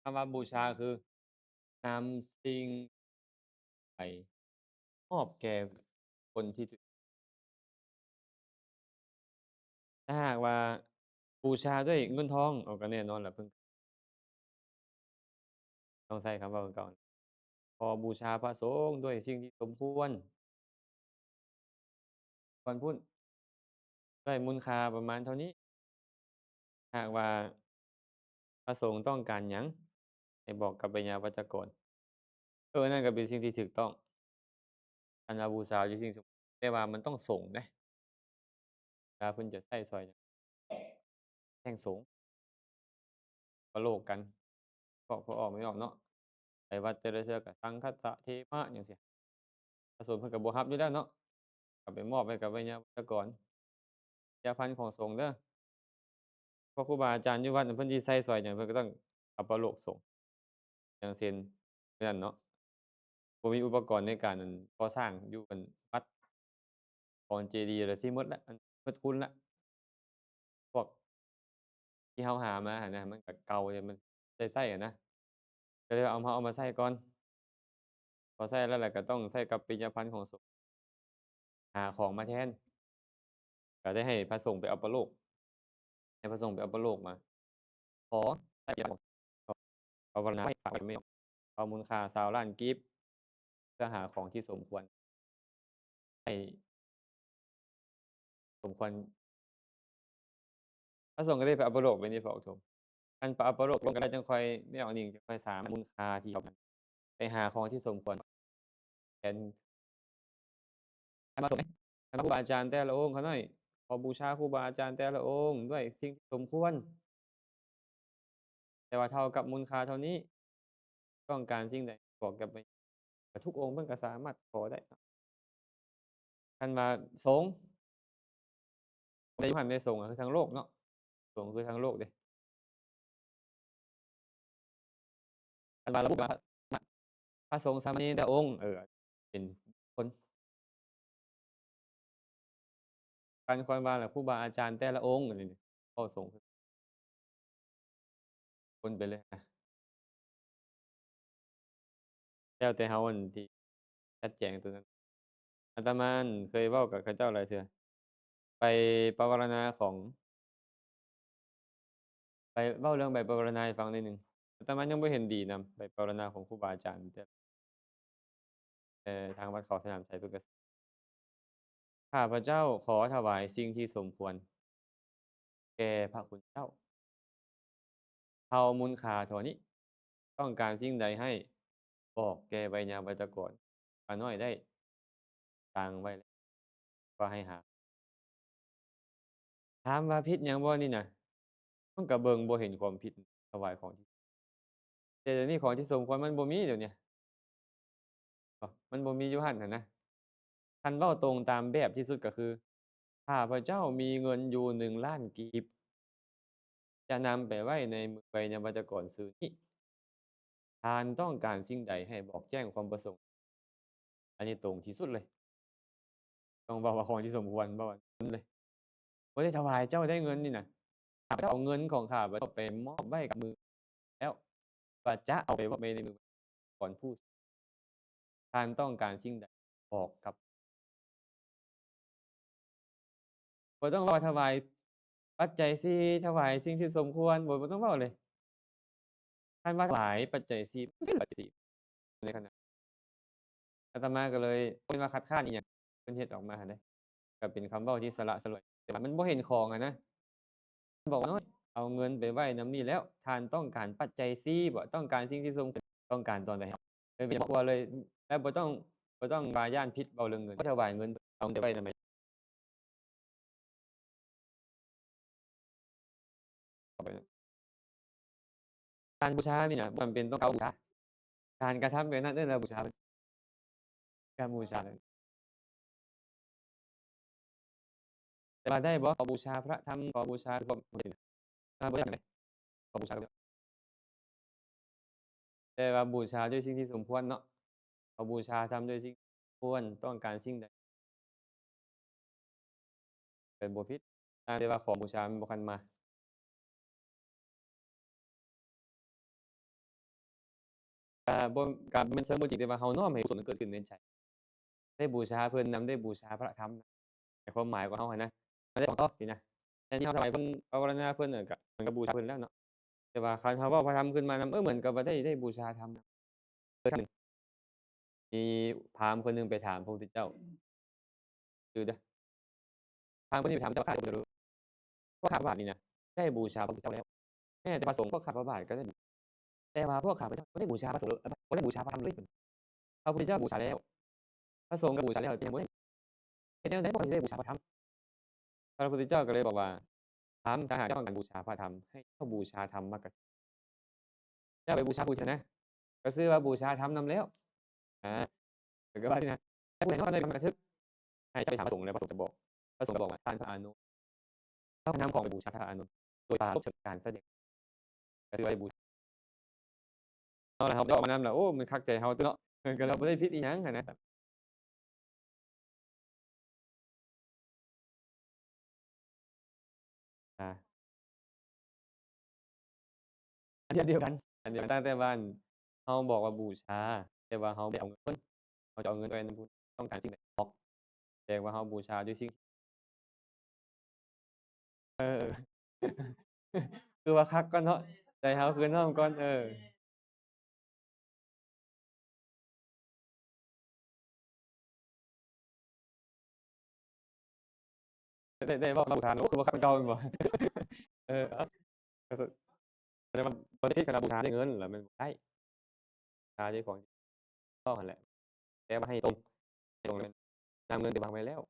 คำว่าบูชาคือนำสิ่งไปมอบแก่คนที่ถถ้าหากว่าบูชาด้วยเงินทองก็แน่นอนแหละเพิ่นต้องใช้คำว่าเก่าพอบูชาพระสงฆ์ด้วยสิ่งที่สมควรควรพูดด้วยมูลค่าประมาณเท่านี้หากว่าพระสงฆ์ต้องการหยังให้บอกกับปัญญาวัจกรนั่นก็เป็นสิ่งที่ถูกต้องคันว่าบูชาอยู่สิ่งสแต่ว่ามันต้องสงฆ์เดะเวลาเพิ่นจะใช้ซอยแฮ่งสงฆ์ก็โลกกันพอออกไม่ออกเนาะไปวัดแต่ละเทื่อก็สังคัสสะเทมะจังซี้พระสงฆ์เพิ่นก็บ่รับอยู่แล้วเนาะก็ไปมอบให้กับไวยาวัจกรยาพันธ์ของสงฆ์เด้อเพราะครูบาอาจารย์อยู่วัดน่ะเพิ่นสิใช้ซอยหยังเพิ่นก็ต้องอัปโลกสงฆ์อย่างเช่นนั่นเนาะบ่มีอุปกรณ์ในการก่อสร้างอยู่วัดก่อนเจดีย์แล้วสิหมดแล้วหมดทุนแล้วพวกที่เราหามาหั้นน่ะมันก็เก่าแล้วมันได้ใช้อะนะก็เลยเอามาใช้ก่อนพอใช้แล้วก็ต้องใช้กัปปิยพันธ์ของสงฆ์หาของมาแทนก็ได้ให้พระสงฆ์ไปอัปโลกให้พระสงฆ์ไปอัปโลกมาขอใช้ภาวนาฝากไว้ไม่ออกเอามูลค่า20,000,000กีบเพื่อหาของที่สมควรให้สมควรพระสงฆ์ก็ได้ไปอัปโลกไว้ในพระอุโบสถคันไปอัปโลกลงก็ได้จังค่อยแนวอันนี้จังค่อยสามารถมูลค่าที่ไปหาของที่สมควรแทนให้มาส่งให้ครูบาอาจารย์แต่ละองค์เขาหน่อยขอบูชาครูบาอาจารย์แต่ละองค์ด้วยสิ่งที่สมควรแต่ว่าเท่ากับมูลค่าเท่านี้ต้องการสิ่งใดบอกกันไปทุกองค์เพิ่นก็สามารถขอได้คันว่าสงฆ์ในยุคหั้นได้สงฆ์คือทั้งโลกเนาะสงฆ์คือทั้งโลกเดะคันว่าระบุว่าพระสงฆ์สามเณรแต่ละองค์เป็นคนคันค่อยว่าแล้วครูบาอาจารย์แต่ละองค์อันนี้เข้าสงฆ์คนไปเลยนะแล้วแต่เราสิจัดแจงตัวนั้นอาตมาเคยเว้ากับเขาเจ้าหลายเทื่อไปปวารณาของไปเว้าเรื่องใบปวารณาให้ฟังหน่อยหนึ่งอาตมายังบ่เห็นดีนำใบปวารณาของครูบาอาจารย์แต่ทางวัดเขาสนามชัยเพิ่นก็ข้าพเจ้าขอถวายสิ่งที่สมควรแก่พระคุณเจ้าเท่ามูลค่าเท่านี้ต้องการสิ่งใดให้บอกแก่ไวยาวัจกรข้าน้อยได้ตั้งไว้แล้วว่าให้หาถามว่าผิดหยังบ่นี่น่ะมันก็เบิ่งบ่เห็นความผิดถวายของที่แต่เดี๋ยวนี้ของที่สมควรมันบ่มีเดี๋ยวเนี้ยมันบ่มีอยู่หั้นหั้นนะคันเว้าตรงตามแบบที่สุดก็คือข้าพเจ้ามีเงินอยู่1,000,000กีบจะนำไปไว้ในมือไวยาวัจกรชื่อนี้ ทานต้องการสิ่งใดให้บอกแจ้งความประสงค์อันนี้ตรงที่สุดเลยต้องบอกว่าของที่สมควรบอกว่าเลยบ่ได้ถวายเจ้าได้เงินนี่น่ะข้าพเจ้าเอาเงินของข้าพเจ้าไปมอบไว้กับมือแล้วก็จะเอาไปมอบไว้ในมือก่อนผู้ท่านต้องการสิ่งใดบอกกับบ่ต้องว่าถวายปัจจัย4ถวายสิ่งที่สมควรบ่ต้องเว้าเลยท่านว่าถวายปัจจัย4มันคือปัจจัย4ในขณะอาตมาก็เลยบ่ได้ว่าคัดค้านอิหยังเพิ่นเฮ็ดออกมาหั้นเดะก็เป็นคำเว้าที่สละสลวยแต่ว่ามันบ่เห็นของอะนะ บอกว่าน้อยเอาเงินไปไว้นำนี่แล้วท่านต้องการปัจจัย4บ่ต้องการสิ่งที่ทรงต้องการตอนใดเลยไปบอกว่าเลยแล้วบ่ต้องว่าย้านผิดเว้าเรื่องเงินบ่ถวายเงินเอาแต่ไว้นำไมการบูชานี่น่ะบ่จำเป็นต้องกล่าวบูชาการกระทำแบบนั้นนั่นแหละบูชาการบูชานั้นแต่ว่าได้บ่ขอบูชาพระธรรมขอบูชาบ่บ่ได้บ่ได้ขอบูชาแต่ว่าบูชาด้วยสิ่งที่สมควรเนาะขอบูชาทำด้วยสิ่งควรต้องการสิ่งใดก็บ่ผิดแต่ว่าของบูชามันบ่คันมา บ่ก็แม่นเชิงบ่จริงแต่ว่าเฮาน้อมให้กุศลมันเกิดขึ้นในใจได้บูชาเพิ่นนำได้บูชาพระธรรมในความหมายของเฮาหันนะมันได้สองต่อสินะแทนที่เฮาถวายเพิ่นภาวนาเพิ่นก็เหมือนกับบูชาเพิ่นแล้วเนาะแต่ว่าคันเฮาเว้าพระธรรมขึ้นมานำเหมือนกับว่าได้บูชาธรรมมีพราหมณ์คนหนึ่งไปถามพระพุทธเจ้าคือเด้อพราหมณ์คนนี้ไปถามเจ้าข้าพระพุทธรูปพวกข้าพระบาทนี่นะได้บูชาพระพุทธเจ้าแล้วแม้แต่พระสงฆ์พวกข้าพระบาทก็ได้แต่ว่าพวกข้าพเจ้าบ่ได้บูชาพระสงฆ์เลยบ่ได้บูชาพระธรรมเลยพระพุทธเจ้าบูชาแล้วพระสงฆ์ก็บูชาแล้วแต่ยังบ่ได้เฮ็ดแนวใดบ่ค่อยสิได้บูชาพระธรรมพระพุทธเจ้าก็เลยบอกว่าถามถ้าหากเจ้าต้องการบูชาพระธรรมให้เจ้าบูชาธรรมมากกว่าเจ้าไปบูชาผู้อื่นนะก็ชื่อว่าบูชาธรรมนำแล้วอาก็คือว่านี่นะแต่ผู้ใดเนาะได้มันกระทึกให้เจ้าไปถามพระสงฆ์แล้วพระสงฆ์จะบอกพระสงฆ์ก็บอกว่าท่านพระอานนท์เจ้านำของไปบูชาพระอานนท์โดยปรารภถึงการแสดงก็ถือว่าได้บูเอาล่ะครับย่อมานำล่ะโอ้มันคักใจเฮาตัวเนาะก็เราบ่ได้ผิดอิหยังหันนะอาอันเดียวกันอันเดียวกันตั้งแต่ว่าอั่นเฮาบอกว่าบูชาแต่ว่าเฮาบ่ได้เอาเงินเฮาจะเอาเงินไปนำพุต้องการสิ่งใดตอบแสดงว่าเฮาบูชาด้วยสิ่งเออคือว่าคักก่อนเนาะใจเฮาคือนำก่อนได้เว้านำบูชาโอ้คือว่าคักคือเก่าแม่นบ่เอ้าก็สแสดงว่าบ่ได้ผิดกันว่าบูชาด้วยเงินแล้วมันบ่ได้บูชาด้วยของต้องนั่นแหละแต่ว่าให้ตรงให้ตรงเลยนำเงินไปวางไว้แล้ว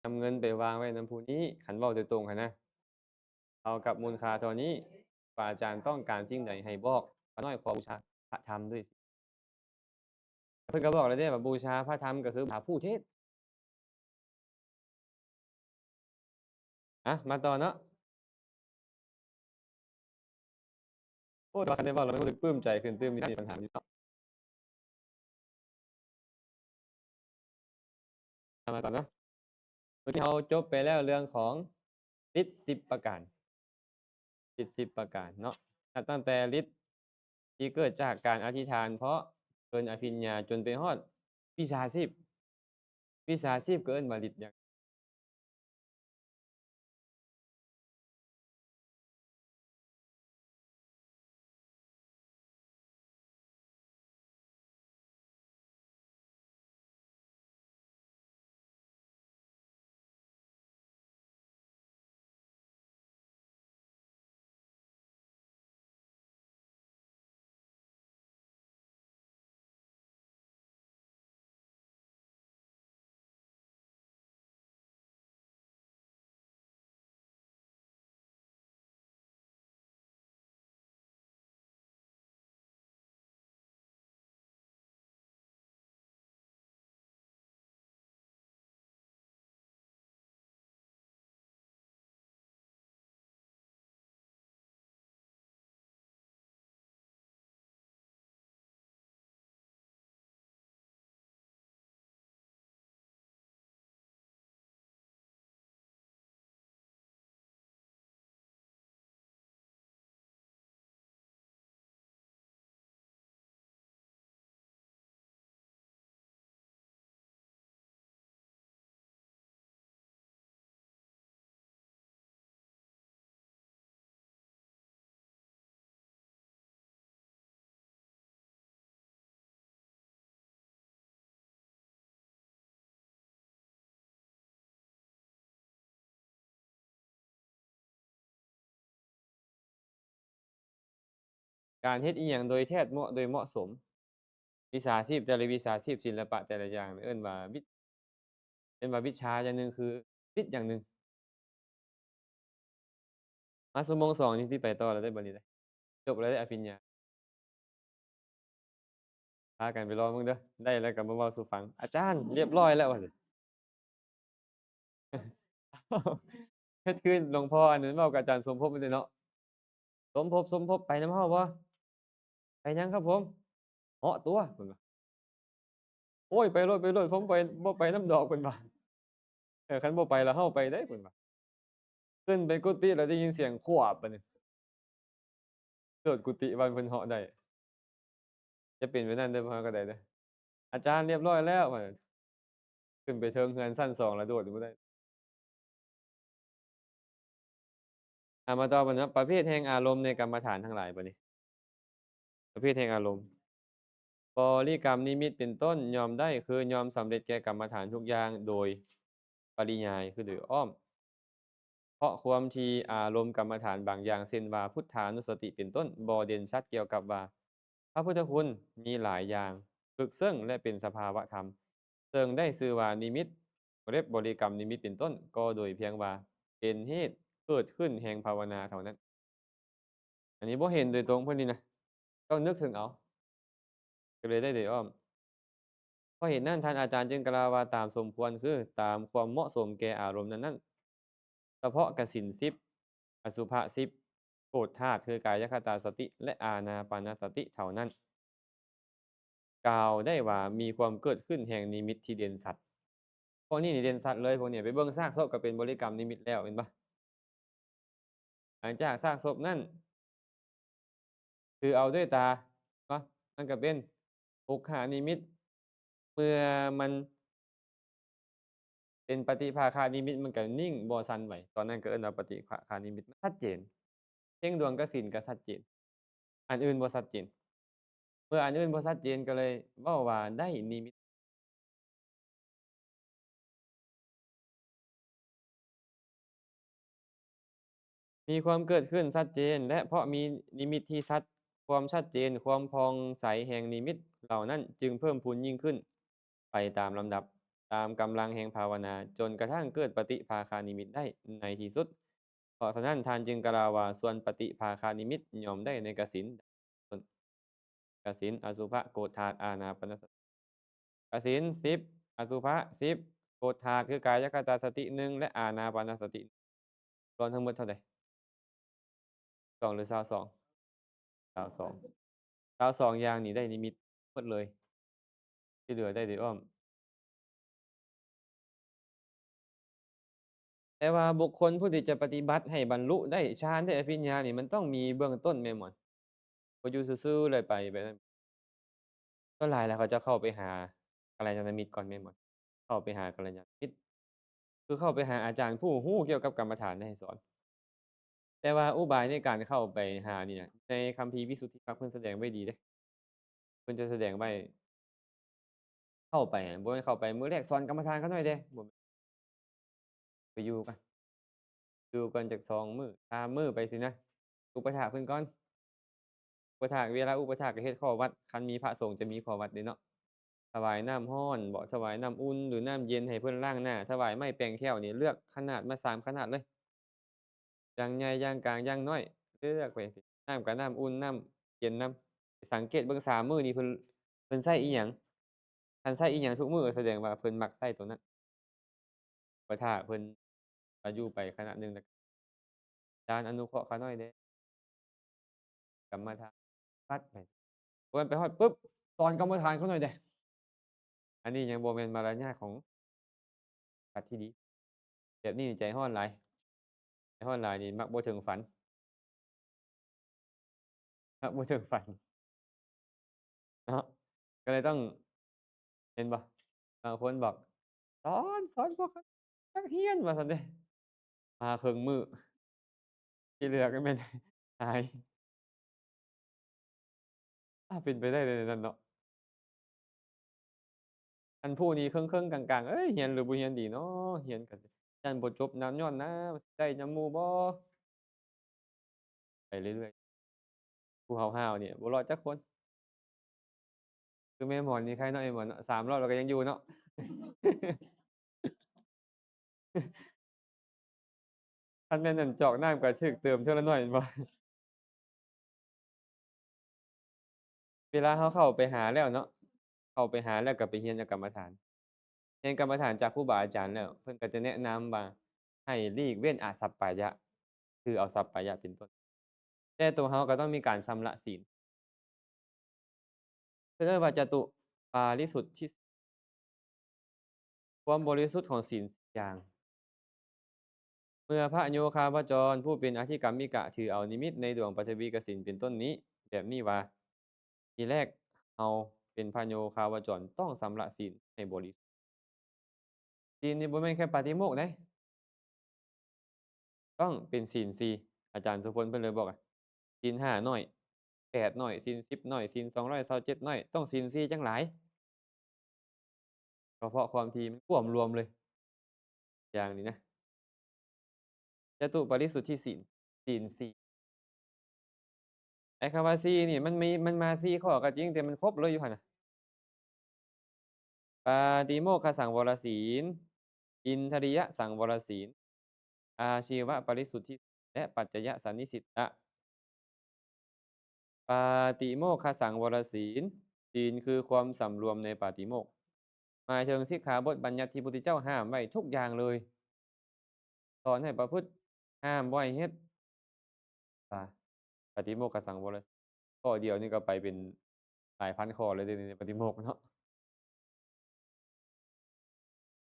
นำเงินไปวางไว้นำผู้นี้คันเว้าโดยตรงหันนะ เอากับมูลค่าเท่านี้กว่าอาจารย์ต้องการสิ่งใดให้บอกป้าน้อยขอบูชาพระธรรมด้วยเพิ่นก็บอกแล้วเด้ว่าบูชาพระธรรมก็คือหาผู้เทศน์อะมาต่อเนาะโอ้แต่ว่าคันได้เว้าแล้วมันรู้สึกปลื้มใจขึ้นตื้มมีปัญหาอยู่เนาะเอามาก่อนเนาะเมื่อกี้เราจบไปแล้วเรื่องของฤทธิ์10ประการฤทธิ์10ประการเนาะนับตั้งแต่ฤทธิ์ที่เกิดจากการอธิษฐานเพราะเอิ้นอภิญญาจนไปฮอดวิชาชีพวิชาชีพก็เอิ้นว่าฤทธิ์หยังการเฮ็ดอิหยังโดยแท้เหมาะโดยเหมาะสมวิชาชีพแต่ละวิชาชีพศิลปะแต่ละอย่างเอิ้นว่าวิชาอย่างหนึ่งคือฤทธิ์อย่างหนึ่ง มาชั่วโมง2นี่สิไปต่อแล้วเด้อบัดนี้เด้อจบแล้วเด้ออภิญญาพากันไปรอมึงเด้อได้แล้วก็มาเว้าสู่ฟังอาจารย์เรียบร้อยแล้วว่าซั่นเฮ็ดคือหลวงพ่ออันนั้นเว้ากับอาจารย์สมภพนั่นเด้อเนาะสมภพไปนำเฮาบ่ไปหยังครับผมเหาะตัวเพิ่นว่าโอ้ยไปโลดผมไปบ่ไปนำดอกเพิ่นว่าคันบ่ไปแล้วเฮาไปเด้เพิ่นว่าขึ้นไปกุฏิแล้วได้ยินเสียงขว้าบบัดนี้ โดดกุฏิวันเพิ่นเหาะได้จะเป็นไปนั้นเด้อบ่ฮาก็ได้เด้ออาจารย์เรียบร้อยแล้วว่าขึ้นไปเทิงเรือนชั้น2แล้วโดดบ่ได้มาต่อบัดเนาะประเภทแห่งอารมณ์ในกรรมฐานทั้งหลายบัดนี้ประเภทแห่งอารมณ์บริกรรมนิมิตเป็นต้นยอมได้คือยอมสำเร็จแก่กรรมฐานทุกอย่างโดยปริยายคือโดยอ้อม เพราะความที่อารมณ์กรรมฐานบางอย่างเช่นว่าพุทธานุสติเป็นต้นบ่เด่นชัดเกี่ยวกับว่าพระพุทธคุณมีหลายอย่างลึกซึ้งและเป็นสภาวะธรรมซึ่งได้ชื่อว่านิมิตเรียบบริกรรมนิมิตเป็นต้นก็โดยเพียงว่าเป็นเหตุเกิดขึ้นแห่งภาวนาเท่านั้นอันนี้บ่เห็นโดยตรงเพิ่นนี่นะต้องนึกถึงเอาก็เลยได้โดยอ้อมเพราะเหตุนั้นท่านอาจารย์จึงกล่าวว่าตามสมควรคือตามความเหมาะสมแก่อารมณ์นั้นๆเฉพาะกสิณ10อสุภะ10โพธธาตุคือกายคตาสติและอานาปานสติเท่านั้น กล่าวได้ว่ามีความเกิดขึ้นแห่งนิมิตที่เด่นชัดพวกนี้นี่เด่นชัดเลยพวกเนี้ยไปเบิ่งซากศพก็เป็นบริกรรมนิมิตแล้วเห็นเปล่าหลังจากซากศพนั้นคือเอาด้วยตาเนาะมันก็เป็นปุกขนิมิตเมื่อมันเป็นปฏิภาคานิมิตมันก็นิ่งบ่สั่นไหวตอนนั้นก็เอิ้นว่าปฏิภาคานิมิตมันชัดเจนเพ่งดวงกสิณก็ชัดเจนอันอื่นบ่ชัดเจนเมื่ออันอื่นบ่ชัดเจนก็เลยเว้าว่าได้นิมิต มีความเกิดขึ้นชัดเจนและเพราะมีนิมิตที่ชัดความชัดเจนความผ่องใสแห่งนิมิตเหล่านั้นจึงเพิ่มพูนยิ่งขึ้นไปตามลำดับตามกำลังแห่งภาวนาจนกระทั่งเกิดปฏิภาคานิมิตได้ในที่สุดเพราะฉะนั้นท่านจึงกล่าวว่าส่วนปฏิภาคานิมิตย่อมได้ในกสิณต้นกสิณอสุภะโกฏฐาตุอานาปานสติกสิณ10อสุภะ10โกฏฐาตุคือกายคตาสติ1และอานาปานสติรวมทั้งหมดเท่าใด2หรือ22 2222อย่างนี่ได้นิมิตหมดเลยที่เหลือได้โดยอ้อมแต่ว่าบุคคลผู้ที่จะปฏิบัติให้บรรลุได้ฌานได้อภิญญานี่มันต้องมีเบื้องต้นแม่นบ่บ่อยู่ซื่อๆเลยไปแบบนั้นส่วนหลายแล้วเขาจะเข้าไปหากัลยาณมิตรก่อนแม่นบ่เข้าไปหากัลยาณมิตรคือเข้าไปหาอาจารย์ผู้รู้เกี่ยวกับกรรมฐานให้สอนแต่ว่าอุบายในการเข้าไปหานี่น่ะในคัมภีร์วิสุทธิมรรคเพิ่นแสดงไว้ดีเดะเพิ่นจะแสดงไว้เข้าไปอะบ่แม่นเข้าไปมื้อแรกสอนกรรมฐานเขาหน่อยเดะบ่ไปอยู่กัน อยู่ก่อนจัก2มื้อ3มื้อไปสินะอุปถากเพิ่นก่อนอุปถากเวลาอุปถากก็เฮ็ดข้อวัดคันมีพระสงฆ์จะมีข้อวัดเดะเนาะถวายน้ำร้อนบ่ถวายน้ำอุ่นหรือน้ำเย็นให้เพิ่นล้างหน้าถวายไม้แป้งแข้วนี่เลือกขนาดมา3ขนาดเลยอย่างใหญ่อย่างกลางอย่างน้อยเลือกไปจังซี้น้ำก็น้ำอุ่นน้ำเย็นนำสังเกตเบิ่ง3มื้อนี้เพิ่นใช้อิหยังคันใช้อิหยังทุกมื้อแสดงว่าเพิ่นมักใช้ตัวนั้นบ่ถ้าเพิ่นอยู่ไปขณะหนึ่งแล้วอาจารย์อนุเคราะห์ข้าหน่อยเด้กรรมฐานปัดไป เพิ่นไปฮอดปุ๊บสอนกรรมฐานเขาหน่อยเดะอันนี้ยังบ่แม่นมารยาทของสัตว์ที่ดีแบบนี้นี่ใจร้อนหลายใจร้อนหลายนี่มักบ่ถึงฝันมักบ่ถึงฝันเนาะก็เลยต้องเห็นบ่บางคนบอกสอนพวกเขาจักเฮียนว่าซั่นเดะมาครึ่งมื้อที่เหลือก็แม่นหายเป็นไปได้เลยนั่นเนาะอันผู้นี้ครึ่งๆกลางๆเฮ้ยเรียนหรือบ่เรียนดีเนาะเรียนก็ยันบ่จบนำย้อนนะมันสิได้นำหมู่บ่ไปเรื่อยๆผู้ห้าวๆเนี่ยบ่รอดจักคน คือแม่หมอนนี่ใครเนาะไอ้หมอนเนาะ3รอบแล้วก็ยังอยู่เนาะคันแม่นอั่นจอกน้ำก็ฉึกเติมเทื่อละน้อยแม่นบ่เวลาเราเข้าไปหาแล้วเนาะเข้าไปหาแล้วก็ไปเรียนจากกรรมฐานเรียนกรรมฐานจากครูบาอาจารย์แล้วเพิ่นก็จะแนะนำว่าให้หลีกเว้นอสัปปายะคือเอาสัปปายะเป็นต้นแต่ตัวเราก็ต้องมีการชำระศีลเพิ่นเอิ้นว่าจตุปาริสุทธิความบริสุทธิ์ของศีล10อย่าง เมื่อพระโยคาวจรผู้เป็นอธิกรรมิกะถือเอานิมิตในดวงปฐวีกสิณเป็นต้นนี้แบบนี้ว่าทีแรกเราเป็นพระโยคาวจรต้องสำระศีลให้บริสุทธิ์ศีลนี่บ่แม่นแค่ปาฏิโมกข์เดะต้องเป็นศีล4อาจารย์สุพลเพิ่นเลยบอกอะศีล5น้อย8น้อยศีล10น้อยศีล227น้อยต้องศีล4จังหลายก็เพราะความที่มันท่วมรวมเลยอย่างนี้นะจตุปาริสุทธิศีลศีล4ไอ้คำว่า4นี่มันมา4ข้อก็จริงแต่มันครบเลยอยู่หั่นน่ะ ปาติโมกขสังวรศีลอินทริยสังวรศีลอาชีวปริสุทธิและปัจจยสันนิสิตะปาติโมกขสังวรศีลศีลคือความสำรวมในปาติโมกข์หมายถึงสิกขาบทบัญญัติที่พระพุทธเจ้าห้ามไว้ทุกอย่างเลยสอนให้ประพฤติห้ามบ่ให้เฮ็ดปาปาติโมกขสังวรศีลข้อเดียวนี่ก็ไปเป็นหลายพันข้อเลยเดะนี่ปาติโมกข์เนาะ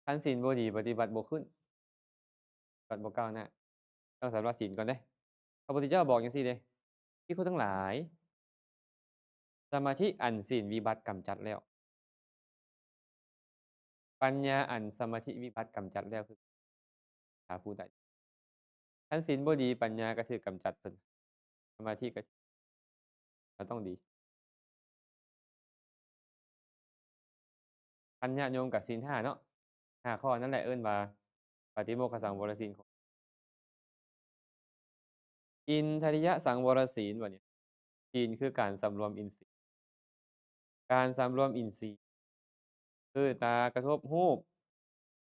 คันศีลบ่ดีปฏิบัติบ่ขึ้นปฏิบัติบ่ก้าวหน้าต้องสำรวมศีลก่อนเดะพระพุทธเจ้าบอกจังซี่เดะภิกขุทั้งหลาย สมาธิอันศีลวิบัติกำจัดแล้วปัญญาอันสมาธิวิบัติกำจัดแล้วคือหาผู้ใดคันศีลบ่ดีปัญญาก็ถูกกำจัดเพิ่นสมาธิก็ต้องดีคันญาติโยมก็ศีล5เนาะ5ข้อนั่นแหละเอิ้นว่าปาติโมกขสังวรศีลอินทริยสังวรศีลบัดนี้ศีลคือการสำรวมอินทรีย์การสำรวมอินทรีย์คือตากระทบรูป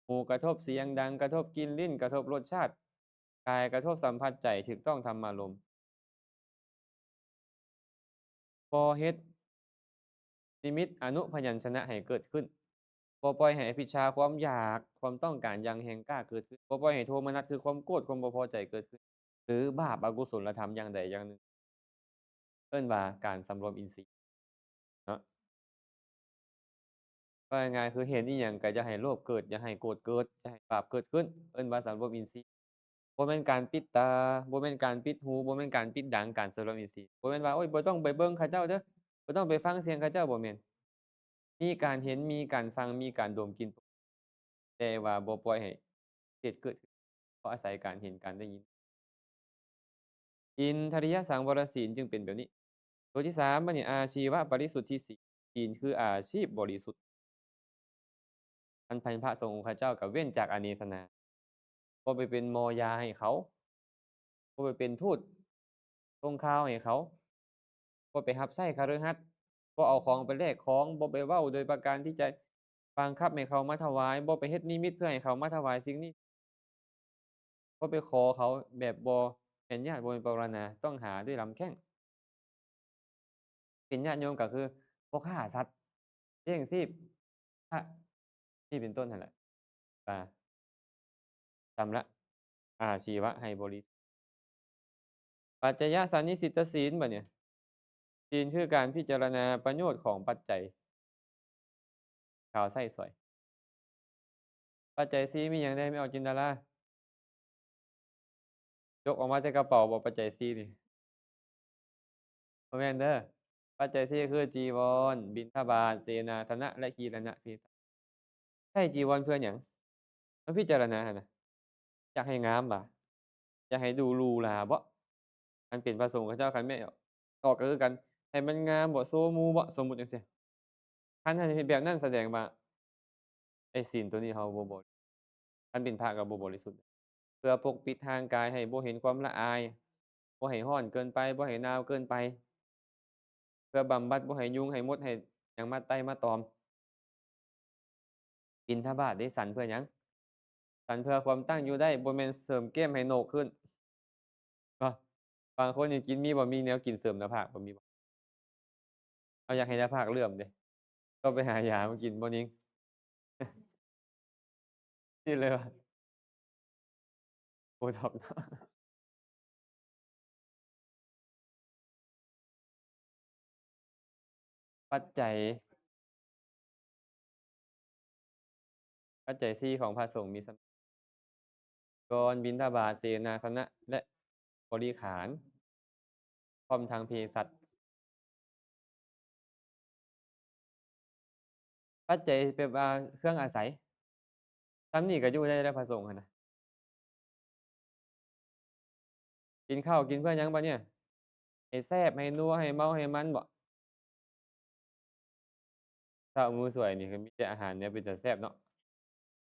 หูกระทบเสียงดังกระทบกลิ่นลิ้นกระทบรสชาติกายกระทบสัมผัสใจถูกต้องธรรมารมณ์บ่เฮ็ดนิมิตอนุพยัญชนะให้เกิดขึ้น บ่ปล่อยให้อภิชฌาความอยากความต้องการอย่างแรงกล้าเกิดขึ้นบ่ปล่อยให้โทมนัสคือความโกรธความบ่พอใจเกิดขึ้นหรือบาปอกุศลธรรมอย่างใดอย่างหนึ่งเอิ้นว่าการสำรวมอินทรีย์เนาะว่าง่ายๆคือเห็นอิหยังก็อย่าให้โลภเกิดอย่าให้โกรธเกิดอย่าให้บาปเกิดขึ้นเอิ้นว่าสำรวมอินทรีย์บ่แม่นการปิดตาบ่แม่นการปิดหูบ่แม่นการปิดดังการสำรวมอินทรีย์บ่แม่นว่าโอ๊ยบ่ต้องไปเบิ่งเขาเจ้าเด้อบ่ต้องไปฟังเสียงเขาเจ้าบ่แม่นมีการเห็นมีการฟังมีการดมกลิ่นแต่ว่าบ่ปล่อยให้เหตุเกิดขึ้นเพราะอาศัยการเห็นการได้ยิน อินทริยสังวรศีลจึงเป็นแบบนี้ตัวที่3บัดนี้อาชีวบริสุทธิศีลศีลคืออาชีพบริสุทธิ์อันเป็นพระสงฆ์องค์ข้าเจ้าก็เว้นจากอาเนสนาบ่ไปเป็นมอยาให้เขาบ่ไปเป็นทูตส่งข่าวให้เขาบ่ไปรับใช้คฤหัสถ์บ่เอาของไปแลกของบ่ไปเว้าโดยประการที่จะบังคับให้เขามาถวายบ่ไปเฮ็ดนิมิตเพื่อให้เขามาถวายสิ่งนี้บ่ไปขอเขาแบบบ่เป็นญาติบ่เป็นปรณาต้องหาด้วยลำแข้ง เป็นญาติโยมก็คือบ่ฆ่าสัตว์เลี้ยงชีพพระนี่เป็นต้นนั่นแหละอาชำระอาชีวะให้บริสุทธิ์ปัจจยสันนิสิตศีลบัดเนี่ยศีลคือการพิจารณาประโยชน์ของปัจจัยข่าวไส้สอยปัจจัย4มีหยังแหน่แม่ออกจินตรายกออกมาแต่กระเป๋าบ่ปัจจัย4นี่บ่แม่นเด้อปัจจัย4คือจีวรบิณฑบาตเสนาสนะและกีรณะเภสัชใช้จีวรเพื่อหยังมาพิจารณาหั่นน่ะอยากให้งามบ่อยากให้ดูหรูหราบ่ คันเป็นพระสงฆ์เขาเจ้าคันแม่นออกก็คือกันให้มันงามบ่โซหมู่บ่สมมุติจังซี้คันเฮ็ดแบบนั้นแสดงว่าไอ้ศีลตัวนี้เราบ่คันเป็นพระก็บ่บริสุทธิ์เพื่อปกปิดทางกายให้บ่เห็นความละอายบ่ให้ร้อนเกินไปบ่ให้หนาวเกินไปเพื่อบำบัดบ่ให้ยุงให้มดให้หยังมาไต่มาตอมบิณฑบาตได้ฉันเพื่อหยังฉันเพื่อความตั้งอยู่ได้บ่แม่นเสริมแก้มให้โหนกขึ้นเนาะบางคนนี่กินมีบ่มีแนวกินเสริมหน้าผากบ่มีบ่เอาอยากให้หน้าผากเหลื่อมเดะต้องไปหายามากินบ่นิงคิดเลยว่า Botox เนาะปัจจัยปัจจัย4ของพระสงฆ์มีส่ำ กรบิณฑบาตเสนาสนะและบริขารพร้อมทั้งเภสัชปัจจัยแบบว่าเครื่องอาศัยส่ำนี้ก็อยู่ได้แล้วพระสงฆ์อะนะกินข้าวกินเพื่อหยังบัดเนี่ยให้แซ่บให้นัวให้เมาให้มันบ่ข้าวมื้อสวยนี่ก็มีแต่อาหารแนวเป็นตาแซ่บเนาะ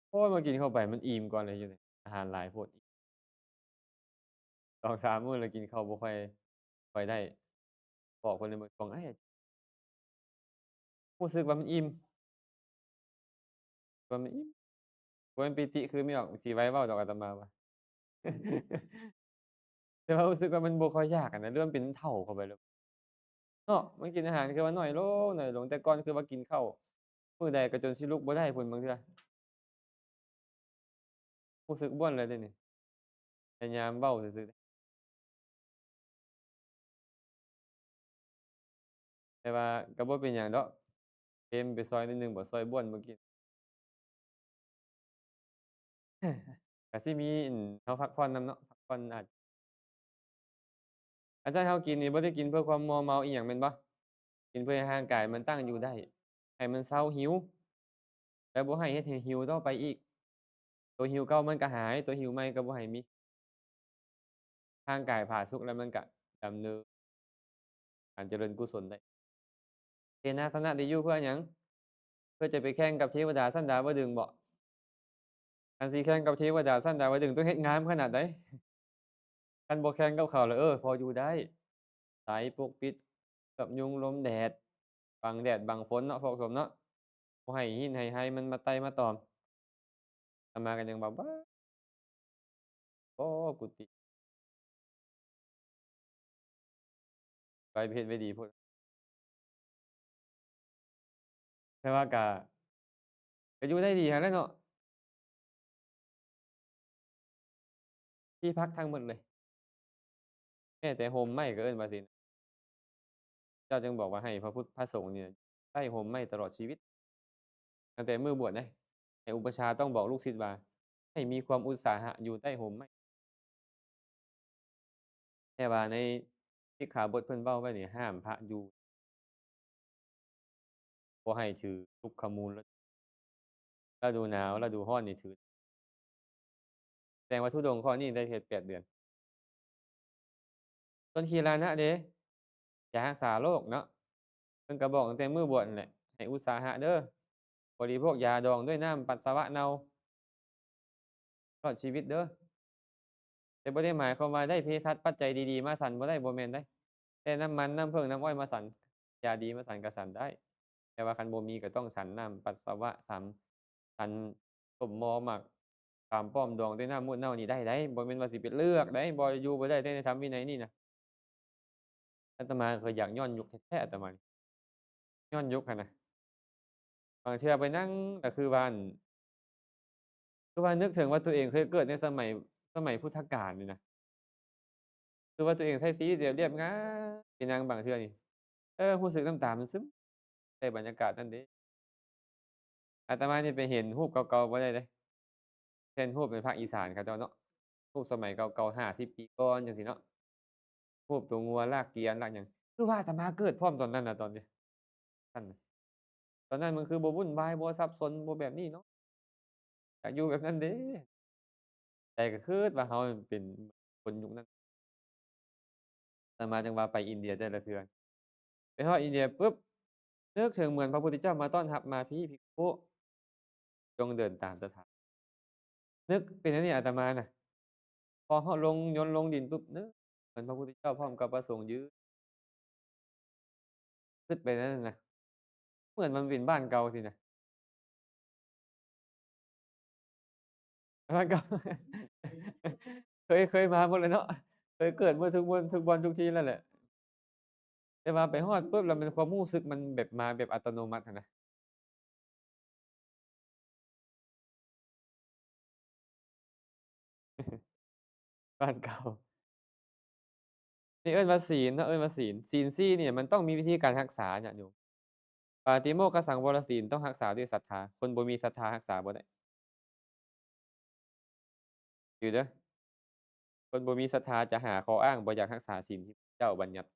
โอ๊ยมากินเข้าไปมันอิ่มก่อนเลยอยู่นี่อาหารหลายโพด2-3มื้อแล้วกินข้าวบ่ค่อยได้บอกเพิ่นเลยมื้อ2เอ๊ยรู้สึกว่ามันอิ่มว่ามันอิ่มบ่แม่นปิติคือไม่ออกสิไว้เว้าดอกอาตมาว่าแต่ว่ารู้สึกว่ามันบ่ค่อยอยากอะนะหรือมันเป็นน้ำเฒ่าเข้าไปแล้วเนาะมันกินอาหารคือว่าน้อยลงแต่ก่อนคือว่ากินข้าวมื้อใดก็จนสิลุกบ่ได้พู้นบางเทื่อรู้สึกบ่วนเลยเดี๋ยวนี้พยายามเว้าซื่อๆแต่ว่าก็บ่เป็นหยังดอกเค็มไปซอยนิดหนึ่งบ่ซอยบ้วนบ่กินก็สิมีเราพักผ่อนนำเนาะพักผ่อนอาจารย์เรากินนี่บ่ได้กินเพื่อความมัวเมาอิหยังแม่นบ่กินเพื่อให้ร่างกายมันตั้งอยู่ได้ให้มันเซาหิวแล้วบ่ให้เฮ็ดให้หิวต่อไปอีกตัวหิวเก่ามันก็หายตัวหิวใหม่ก็บ่ให้มีร่างกายผาสุกแล้วมันก็ดำเนินการเจริญกุศลได้เสนาสนะที่อยู่เพื่อหยังเพื่อจะไปแข่งกับเทวดาชั้นดาวดึงส์บ่คันสิแข่งกับเทวดาชั้นดาวดึงส์ต้องเฮ็ดงามขนาดใดคันบ่แข่งกับเขาแล้วพออยู่ได้ใสปกปิดกับยุงลมแดดบังแดดบังฝนเนาะพวกผมเนาะบ่ให้หินให้ไห้มันมาไต่มาตอมอาตมาก็ยังแบบว้าโอ้กุฏิไปเฮ็ดไว้ดีโพดแต่ว่าก็อยู่ได้ดีหั้นแหละเนาะที่พักทั้งหมดเลยแม้แต่โฮมไหม้ก็เอิ้นว่าสิเจ้าจึงบอกว่าให้พระสงฆ์เนี่ยใต้โฮมไหม้ตลอดชีวิตตั้งแต่มื้อบวชนะให้อุปัชฌาย์ต้องบอกลูกศิษย์ว่าให้มีความอุตสาหะอยู่ใต้โฮมไหม้แต่ว่าในสิกขาบทเพิ่นเว้าไว้นี่ห้ามพระอยู่บ่ให้ถือทุกขมูลฤดูหนาวฤดูร้อนนี่ถือแสดงว่าธุดงค์ข้อนี้ได้เฮ็ด8เดือนส่วนขีรานะเดะยารักษาโรคเนาะเพิ่นก็บอกตั้งแต่มื้อบวชนั่นแหละให้อุตสาหะเด้อบริโภคยาดองด้วยน้ำปัสสาวะเน่าตลอดชีวิตเด้อแต่บ่ได้หมายความว่าได้เภสัชปัจจัยดีๆมาฉันบ่ได้บ่แม่นเดะแต่น้ำมันน้ำผึ้งน้ำอ้อยมาฉันยาดีมาฉันก็ฉันได้แต่ว่าคันบ่มีก็ต้องฉันน้ำปัสสาวะฉันส้มมอหมักขามป้อมดองด้วยน้ำมูดเน่านี่ได้บ่แม่นว่าสิไปเลือกบ่อยู่บ่ได้แต่ในธรรมวินัยนี่น่ะอาตมาก็อยากย้อนยุคแท้ๆอาตมานี่ย้อนยุคหั้นน่ะบางเทื่อไปนั่งก็คือว่านึกถึงว่าตัวเองเคยเกิดในสมัยพุทธกาลนี่นะคือว่าตัวเองใช้ชีวิตเรียบๆง่ายไปนั่งบางเทื่อนี่รู้สึกน้ำตามันซึมใน้บรรยากาศนั้นเด้อาตมานี่ไปเห็นรูปเก่าๆบ่ได้เดะเช่นรูปในภาคอีสานเขาเจ้าเนาะรูปสมัยเก่าๆ50ปีก่อนจังซี้เนาะรูปตัวงัวลากเกวียนลากหยังคือว่าอาตมาเกิดพร้อมตอนนั้นน่ะตอนนี้ท่านน่ะตอนนั้นมันคือบ่วุ่นวายบ่สับสนบ่แบบนี้เนาะอยากอยู่แบบนั้นเด้แต่ก็คิดว่าเราเป็นคนยุคนั้นอาตมาจังว่าไปอินเดียแต่ละเทื่อไปฮอดอินเดียปุ๊บนึกถึงเหมือนพระพุทธเจ้ามาต้อนรับมาพี่ภิกขุจงเดินตามตถานึกเป็นอันนี้อาตมาน่ะพอเราลงยนต์ลงดินปุ๊บนึกเหมือนพระพุทธเจ้าพร้อมกับพระสงฆ์ยืนคิดไปนั่นน่ะเหมือนมันเป็นบ้านเก่าสินะบ้านเก่าเคยมาหมดเลยเนาะเคยเกิดมาทุกวันทุกที่แล้วแหละแต่ว่าไปฮอดปุ๊บแล้วมันความรู้สึกมันแบบมาแบบอัตโนมัติอะนะบ้านเก่านี่เอิ้นว่าศีลเนาะเอิ้นว่าศีลศีล4เนี่ยมันต้องมีวิธีการรักษาญาติโยมปาติโมกข์กับสังวรศีลต้องรักษาด้วยศรัทธาคนบ่มีศรัทธารักษาบ่ได้อยู่เด้อ คนบ่มีศรัทธาจะหาข้ออ้างบ่อยากรักษาศีลที่เจ้าบัญญัติ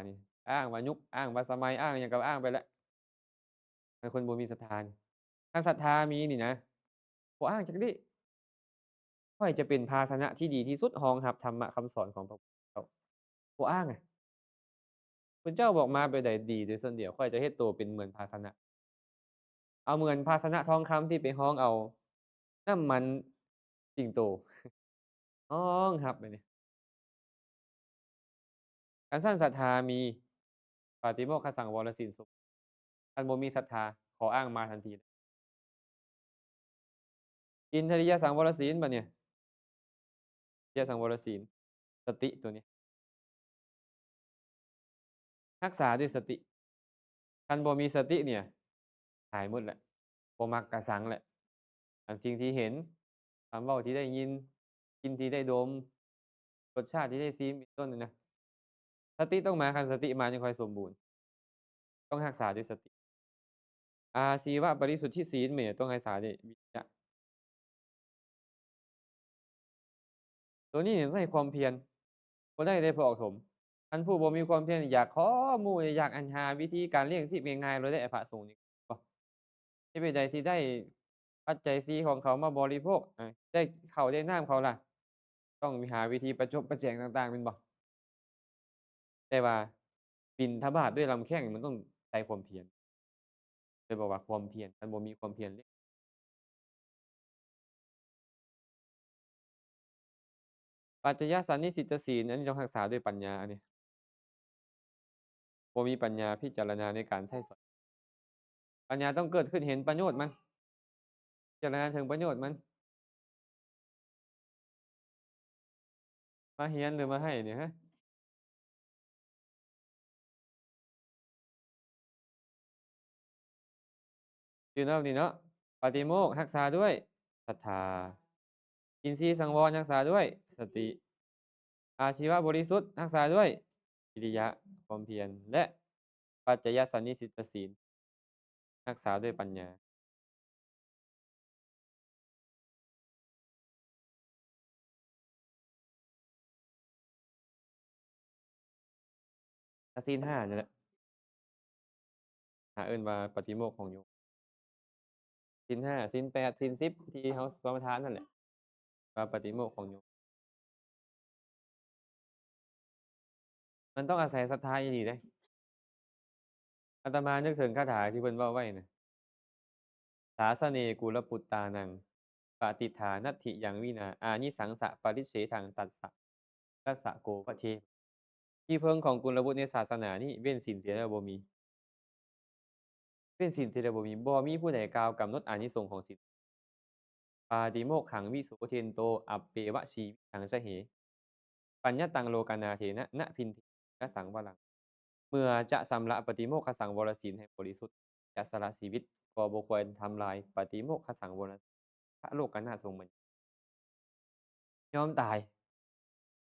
นี่อ้างว่ายุคอ้างว่าสมัยอ้างหยังก็อ้างไปแล้วแต่คนบ่มีศรัทธานี่ถ้าศรัทธามีนี่นะบ่อ้างจักดิข้อยจะเป็นภาชนะที่ดีที่สุดรองรับธรรมะคำสอนของพระพุทธเจ้าบ่อ้างอะพุทธเจ้าบอกมาแบบใดดีโดยส่วนเดียวข้อยจะเฮ็ดตัวเป็นเหมือนภาชนะเอาเหมือนภาชนะทองคำที่ไปฮ้องเอาน้ำมันสิงโตฮ้องรับแบบนี้คันซั้นศรัทธามีปาติโมกขสังวรศีลสุขคันบ่มีศรัทธาขออ้างมาทันทีอินทริยสังวรศีลบัดเนี่ยอินทริยสังวรศีลสติตัวนี้รักษาด้วยสติคันบ่มีสติเนี่ยหายหมดแหละบ่มักกะสังแหละอันสิ่งที่เห็นคำเว้าที่ได้ยินกลิ่นที่ได้ดมรสชาติที่ได้ชิมเป็นต้นนี่นะสติต้องมาคันสติมาจึงค่อยสมบูรณ์ต้องรักษาด้วยสติอาชีวะบริสุทธิศีลเนี่ยต้องรักษาด้วยวิริยะตัวนี้เนี่ยต้องใช้ความเพียรบ่ได้พอออกโถมคันผู้บ่มีความเพียรอยากขอหมู่อยากอันหาวิธีการเลี้ยงชีพง่ายๆเลยเด้อไอ้พระสงฆ์นี่บ่เฮ็ดจั่งใดสิได้ปัจจัย4ของเขามาบริโภคได้ข้าวได้น้ำเขาล่ะต้องหาวิธีประจบประแจงต่างๆแม่นบ่แต่ว่าบิณฑบาตด้วยลำแข้งมันต้องใช้ความเพียรเลยบอกว่าความเพียรคันบ่มีความเพียรเลยปัจจยสันนิสิตศีลอันนี้ต้องรักษาด้วยปัญญาอันนี้บ่มีปัญญาพิจารณาในการใช้สอยปัญญาต้องเกิดขึ้นเห็นประโยชน์มันพิจารณาถึงประโยชน์มันมาเรียนหรือมาให้เนี่ยฮะอยู่นอกนี่เนาะปาฏิโมกข์รักษาด้วยศรัทธาอินทรีย์สังวรรักษาด้วยสติอาชีวะบริสุทธิ์รักษาด้วยวิริยะความเพียรและปัจจยสันนิสิตศีลรักษาด้วยปัญญาก็ศีล5นั่นแหละเอิ้นว่าปาฏิโมกข์ของโยมศีล5ศีล8ศีล10ที่เราสมาทานนั่นแหละว่าปาฏิโมกข์ของโยมมันต้องอาศัยศรัทธาอีหลีเดะอาตมานึกถึงคาถาที่เพิ่นเว้าไว้น่ะสาสะเนกุลปุตตานังปฏิฏฐานัตถิยังวินาอานิสังสะปริเฉทังตัสสะรัสสะโกวะเทที่พึ่งของกุลบุตรในศาสนานี้เว้นศีลเสียแล้วบ่มีเว้นศีลเสียแล้วบ่มีบ่มีผู้ใดกล่าวกำหนดอานิสงส์ของศีลปาติโมกขังวิโสเทนโตอัปเปวะชีวิตังสเหปัญญตังโลกานาเถนะนะพินทินะสังวรังเมื่อจะชำระปฏิโมกขสังวรศีลให้บริสุทธิ์จะสละชีวิตก็บ่ควรทำลายปฏิโมกขสังวรพระโลกนาถทรงบัญญัติยอมตาย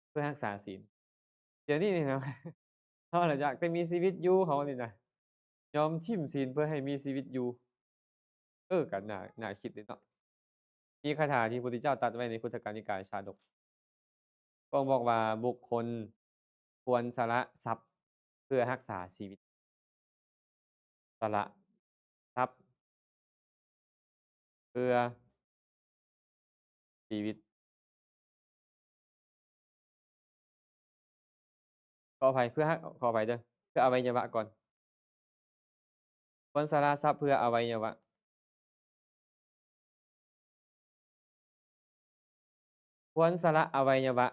เพื่อรักษาศีลเดี๋ยวนี้นี่นะเราน่ะอยากแต่มีชีวิตอยู่เขานี่น่ะยอมทิ่มศีลเพื่อให้มีชีวิตอยู่ก็น่าคิดอยู่เนาะมีคาถาที่พระพุทธเจ้าตรัสไว้ในคุตตกนิกายชาดกพระองค์บอกว่าบุคคลควรสละทรัพย์เพื่อรักษาชีวิตสละทรัพย์เพื่อชีวิตขออภัยเด้อเพื่ออวัยวะก่อนควรสละทรัพย์เพื่ออวัยวะควรสละอวัยวะ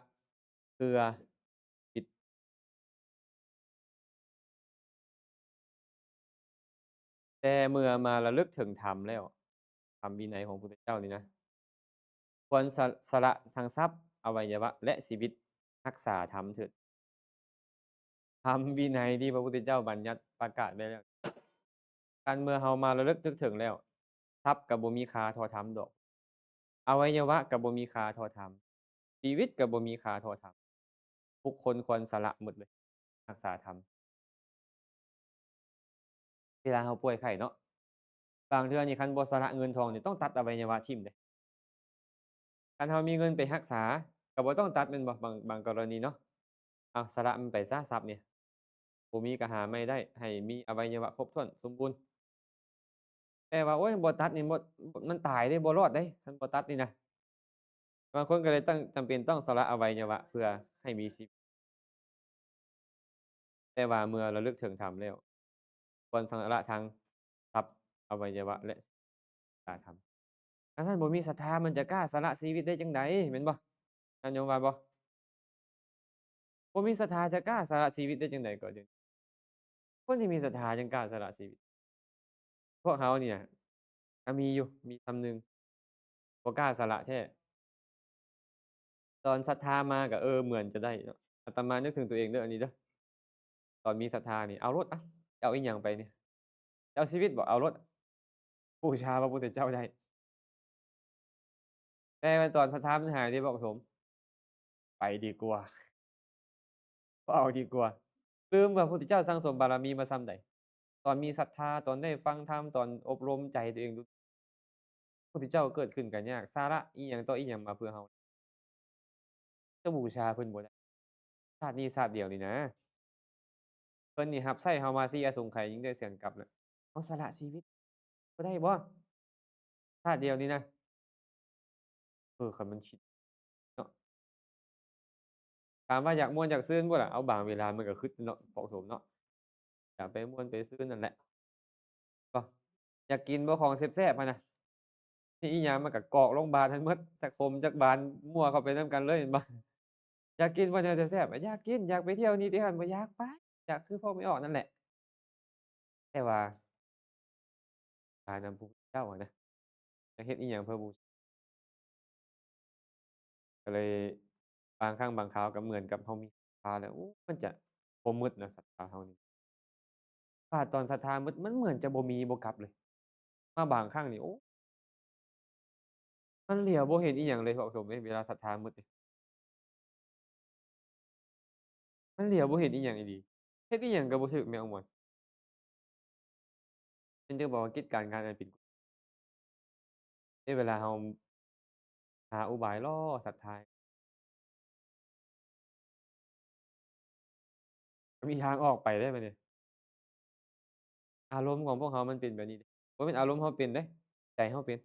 เพื่อชีวิตแต่เมื่อมาระลึกถึงธรรมแล้วธรรมวินัยของพระพุทธเจ้านี่นะควรสละทั้งทรัพย์อวัยวะและชีวิตรักษาธรรมเถิดธรรมวินัยที่พระพุทธเจ้าบัญญัติประกาศไว้แล้วการเมื่อเรามาระลึกนึกถึงแล้วทรัพย์ก็บ่มีค่าเท่าธรรมดอกอวัยวะก็บ่มีค่าเท่าธรรมชีวิตก็บ่มีค่าเท่าธรรมทุกคนควรสละหมดเลยรักษาธรรมเวลาเราป่วยไข้เนาะบางเทื่อนี่คันบ่สละเงินทองนี่ต้องตัดอวัยวะทิ่มเดะ คันเรามีเงินไปรักษาก็บ่ต้องตัดแม่นบ่บางกรณีเนาะอ้าวสละมันไปซะทรัพย์เนี่ยบ่มีก็หาใหม่ได้ให้มีอวัยวะครบถ้วนสมบูรณ์แต่ว่าโอ๊ยบ่ตัดนี่มันตายเดะบ่รอดเดะคันบ่ตัดนี่นะบางคนก็เลยจำเป็นต้องสละอวัยวะเพื่อให้มีชีวิตแต่ว่าเมื่อระลึกถึงธรรมแล้วควรสละทั้งทรัพย์อวัยวะและศีลธรรมถ้าท่านบ่มีศรัทธามันจะกล้าสละชีวิตได้จั่งใดแม่นบ่ท่านโยมว่าบ่บ่มีศรัทธาจะกล้าสละชีวิตได้จั่งใดก็เดี๋ยวนี้คนที่มีศรัทธาจั่งกล้าสละชีวิตพวกเราเนี่ยก็มีอยู่มีคำหนึ่งบ่กล้าสละแท้ ตอนศรัทธามาก็เหมือนจะได้เนาะอาตมานึกถึงตัวเองเด้ออันนี้เด้อตอนมีศรัทธานี่เอาโลดอะจะเอาอิหยังไปเนี่ยจะเอาชีวิตบ่เอาโลดบูชาพระพุทธเจ้าได้แต่ว่าตอนศรัทธามันหายเดะบ่ครับผมไปดีกว่าบ่เอาดีกว่าลืมว่าพระพุทธเจ้าสั่งสมบารมีมาส่ำใดตอนมีศรัทธาตอนได้ฟังธรรมตอนอบรมใจตัวเองดูพระพุทธเจ้าเกิดขึ้นก็ยากสาระอิหยังต่ออิหยังมาเพื่อเราจะบูชาเพิ่นบ่ได้ชาตินี้ชาติเดียวนี่นะเพิ่นนี่รับใช้เรามา4อสงไขยยิ่งได้แสนกลับน่ะเราสละชีวิตบ่ได้บ่ชาติเดียวนี่นะ คันมันคิดเนาะถามว่าอยากม่วนอยากซื่นบ่ล่ะเอาบางเวลามันก็คิดเนาะเหมาะสมเนาะอยากไปม่วนไปซื่นนั่นแหละก็อยากกินบ่ของแซ่บๆหั้นน่ะมีอิหยังมันก็กรอกลงบาดให้หมดจักขมจักหวานมั่วเข้าไปนำกันเลยเห็นบ่อยากกินบ่แนวแซ่บๆอะอยากกินอยากไปเที่ยวนี่ที่นั่นบ่อยากไปอยากคือพวกไม่ออกนั่นแหละแต่ว่าทานำพุทธเจ้าอะนะอยากเฮ็ดอิหยังเพื่อบูก็เลยบางครั้งบางคราวก็เหมือนกับเรามีศรัทธาแล้วมันจะบ่หมดนะศรัทธาเรานี่ถ้าตอนศรัทธาหมดมันเหมือนจะบ่มีบ่กลับเลย มาบางครั้งนี่โอ้มันเหลียวบ่เห็นอิหยังเลยเหมาะสมเลยเวลาศรัทธาหมดนี่มันเหลียวบ่เห็นอิหยังอีหลีเฮ็ดอิหยังก็บ่ถูกแนวม่วนเพิ่นจึงบอกว่ากิจการงานอันเป็นกุศลแต่เวลาเราหาอุบายล่อศรัทธาก็มีทางออกไปได้บัดนี้อารมณ์ของพวกเรามันเป็นแบบนี้เดะบ่แม่นอารมณ์เราเป็นเดะใจเราเป็น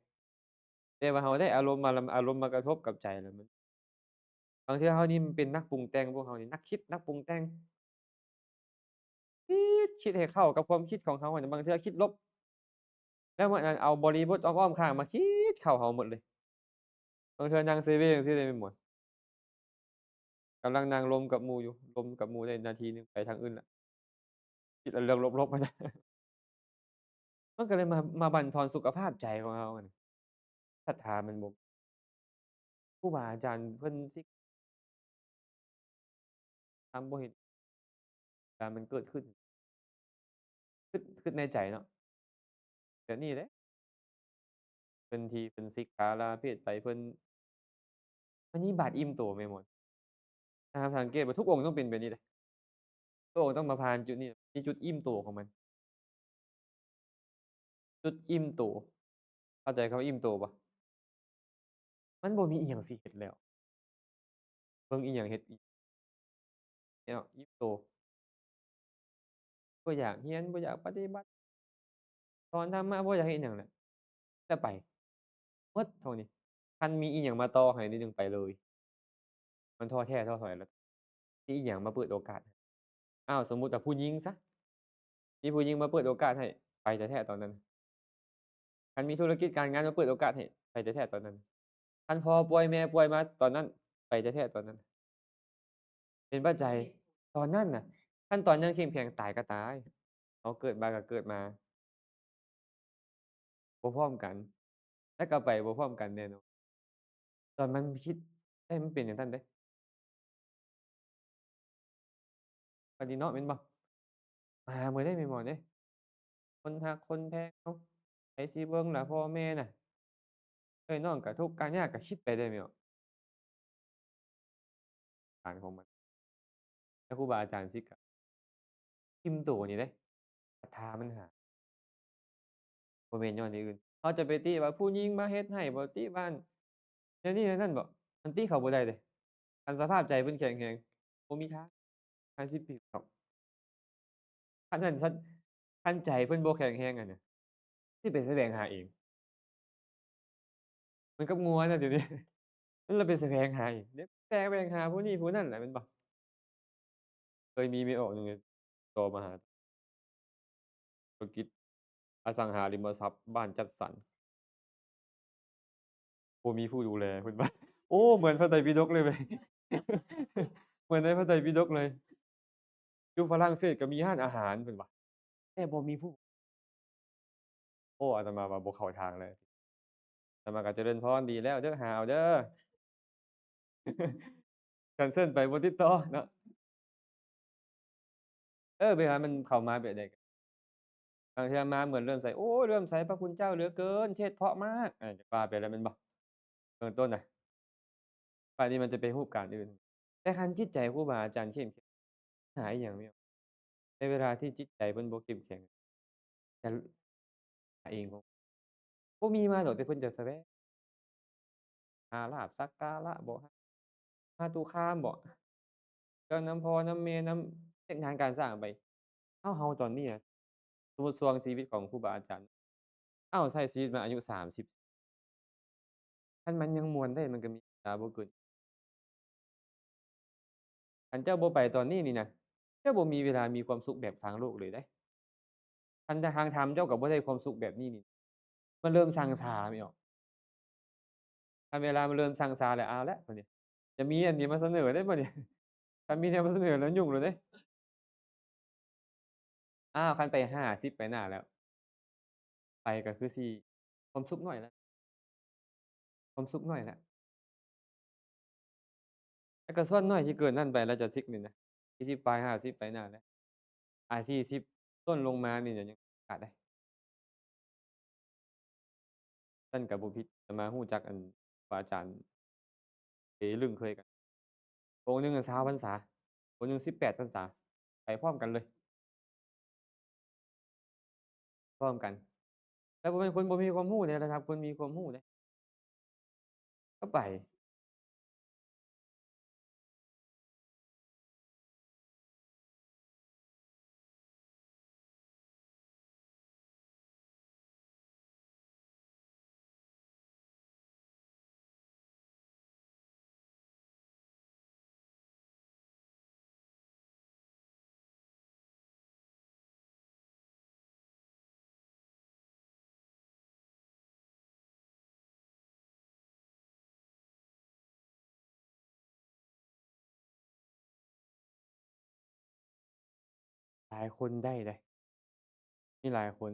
แต่ว่าเราได้อารมณ์มาแล้วอารมณ์มากระทบกับใจแล้วมันบางเทื่อเรานี่มันเป็นนักปรุงแต่งพวกเรานี่นักคิดนักปรุงแต่งคิดให้เข้ากับความคิดของเขาอะบางเทื่อคิดลบแล้วมันเอาบริบทอ้อมๆข้างมาคิดเข้าเราหมดเลยบางเทื่อนั่งเซเว่นจั่งซี้เลยแม่นบ่ กำลังนั่งลมกับหมู่อยู่ลมกับหมู่ได้นาทีหนึ่งไปทางอื่นแล้วคิดแต่เรื่องลบๆมาจ้ะมันก็เลยมาบั่นทอนสุขภาพใจของเราอะนี่ศรัทธามันบ่ครูบาอาจารย์เพิ่นสิทำบ่เห็นการมันเกิดขึ้นคิดในใจเนาะเดี๋ยวนี้เด้เพิ่นที่เพิ่นสิกขาลาเพศไปเพิ่นปฏิบัติอิ่มตัวแม่หมดนะครับสังเกตว่าทุกองค์ต้องเป็นแบบนี้เลยทุกองค์ต้องมาผ่านจุดนี้มีจุดอิ่มตัวของมันจุดอิ่มตัวเข้าใจคำว่าอิ่มตัวเปล่ามันบ่มีอิหยังสิเฮ็ดแล้วเบิ่งอิหยังเฮ็ดอิแล้วอิ่มตัวบ่อยากเรียนบ่อยากปฏิบัติ สอนธรรมะบ่อยากเฮ็ดหยังแหละแต่ไปหมดเท่านี้คันมีอิหยังมาต่อให้นี่จึงไปเลยมันท้อแท้ท้อถอยแล้วมีอิหยังมาเปิดโอกาสอ้าวสมมุติว่าผู้หญิงเสียมีผู้หญิงมาเปิดโอกาสให้ไปแต่แท้ตอนนั้นคันมีธุรกิจการงานมาเปิดโอกาสให้ไปแต่แท้ตอนนั้นคันพ่อป่วยแม่ป่วยมาตอนนั้นไปแต่แท้ตอนนั้นเป็นปัจจัยตอนนั้นน่ะคันตอนยังเข้มแข็งตายก็ตายเราเกิดมาก็เกิดมาบ่พร้อมกันแล้วก็ไปบ่พร้อมกันแน่นอนตอนมันคิดเอ๊ะมันเป็นจั่งซั้นเดะก็ดีเนาะแม่นบ่ มาบ่ได้แม่นบ่เด้คนรักคนแพงเนาะไผสิเบิ่งล่ะพ่อแม่น่ะเอ้ยน้องก็ทุกข์ก็ยากก็คิดไปได้แม่นบ่ฐานของมันแต่ครูบาอาจารย์ศิกอะทิ่มตัวนี่เด้ศรัทธามันหายบ่แม่นญ้อนอย่างอื่นเขาจะไปติว่าผู้หญิงมาเฮ็ดให้บ่ติว่า เดี๋ยวนี้อันนั้นบ่มันติเขาบ่ได้เดะคันสภาพใจเพิ่นแข็งแรงบ่มีทางหาสิปีหรอกคันนั้นคันใจเพิ่นบ่แข็งแรงอะเนี่ยสิไปแสวงหาเองเหมือนกับงัวน่ะเดี๋ยวนี้มันเลยไปแสวงหาเองเดี๋ยวแสวงหาผู้นี้ผู้นั้นแหละแม่นบ่เคยมีเมียออกหนึ่งเลยโทรมาหาธุรกิจอสังหาริมทรัพย์บ้านจัดสรรบ่มีผู้ดูแลเพิ่นว่าโอ้เหมือนพระไตรปิฎกเลยเว้ยเหมือนในพระไตรปิฎกเลยอยู่ฝรั่งเศสก็มีร้านอาหารเพิ่นว่าแต่บ่มีผู้โอ้อาตมาว่าบ่เข้าทางเลยอาตมาก็เจริญพรดีแล้วเด้อหาเอาเด้อแคนเซิลไปบ่ติดต่อเนาะเวลามันเข้ามาแบบใดบางเทื่อมาเหมือนเลื่อมใสโอ้เลื่อมใสพระคุณเจ้าเหลือเกินเทศน์เพราะมากจะว่าไปแล้วแม่นบ่เบื้องต้นน่ะป่านนี้มันจะไปรูปการอื่นแต่คันจิตใจครูบาอาจารย์เข้มแข็งหาอิหยังไม่ออกในเวลาที่จิตใจเพิ่นบ่เข้มแข็งจะหาเองบ่มีมาดอกแต่เพิ่นจะแสวงหาลาภสักการะบ่หาตุคามบ่เรื่องน้ำพ่อน้ำแม่เฮ็ดงานการสร้างไปเฮาตอนนี้อะสมมุติช่วงชีวิตของครูบาอาจารย์ใช้ชีวิตมาอายุ30คันมันยังม่วนได้มันก็มีเวลาบ่เกินคันเจ้าบ่ไปตอนนี้นี่นะเจ้าบ่มีเวลามีความสุขแบบทางโลกเลยเดะคันแต่ทางธรรมเจ้าก็บ่ได้ความสุขแบบนี้นี่มันเริ่มชังชาไม่ออกคันเวลามันเริ่มชังชาแล้วเอาแล้วบัดนี้จะมีอันนี้มาเสนอได้บ่เนี่ยคันมีแนวมาเสนอแล้วยุ่งเลยเดะคันไป50ไปหน้าแล้วไปก็คือสิความสุขน้อยแล้วความสุขน้อยแล้วแต่ก็ส่วนน้อยที่เกินนั้นไปแล้วจะซิกนี่นะ40ปลาย50ไปหน้าแล้ว40ต้นลงมานี่จะยังขาดได้ท่านก็บ่ผิดอาตมารู้จักอันพระอาจารย์เถลึงเคยกันองค์หนึ่งอะ20พรรษาองค์หนึ่ง18พรรษาไปพร้อมกันเลยพร้อมกันแต่บ่แม่นคนบ่มีความรู้ในระดับคนมีความรู้เดะก็ไปหลายคนได้เดะมีหลายคน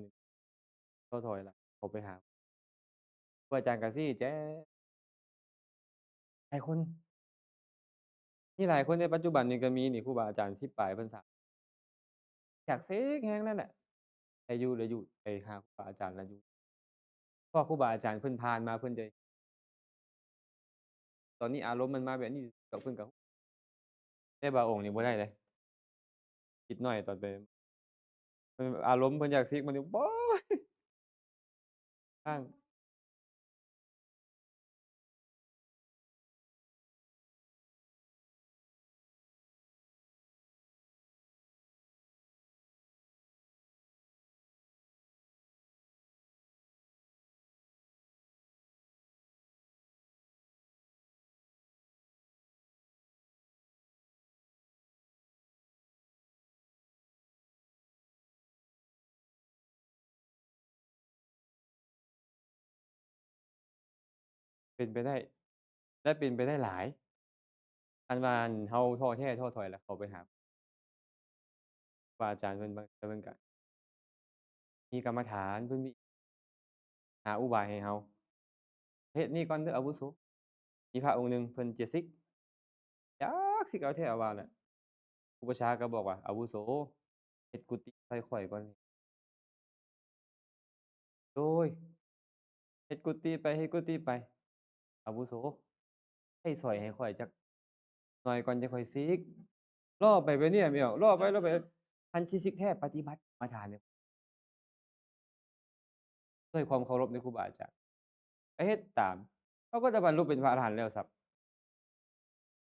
ท้อถอยล่ะเขาไปหาครูอาจารย์ก็ซี้แจ๋หลายคนมีหลายคนในปัจจุบันนี่ก็มีนี่ครูบาอาจารย์10ปลายพรรษาอยากเซ็กแฮงนั่นแหละแต่อยู่ไปหาครูบาอาจารย์แล้วอยู่เพราะครูบาอาจารย์เพิ่นผ่านมาเพิ่นจะตอนนี้อารมณ์มันมาแบบนี้ก็เพิ่นก็แต่บางองค์นี่บ่ได้เลยคิดน้อยตอนไปอารมณ์เพิ่นอยากซิกมันนี่โอ๊ยอ้างเป็นไปได้และเป็นไปได้หลายอันว่าอันเฮาท้อแท้ท้อถอยแล้วเขาไปหาครูบาอาจารย์เพิ่นบางเทื่อเพิ่นก็มีกรรมฐานเพิ่นมีหาอุบายให้เฮาเฮ็ดนี่ก่อนเด้ออาวุโสมีพระองค์หนึ่งเพิ่นจะซิกจักซิกเอาแท้เอาว่าแหละอุปัชฌาย์ก็บอกว่าอาวุโสเฮ็ดกุฏิให้ข้อยก่อนโดยเฮ็ดกุฏิไปอาวุโสให้สอยให้ข้อยจักหน่อยก่อนจังค่อยซิกรอไปแบบเนี้ยแม่ออกรอไปคันสิซิกแท้ปฏิบัติกรรมฐานเนี่ยด้วยความเคารพในครูบาอาจารย์ก็เฮ็ดตาม เขาก็จะบรรลุเป็นพระอรหันต์แล้วซับ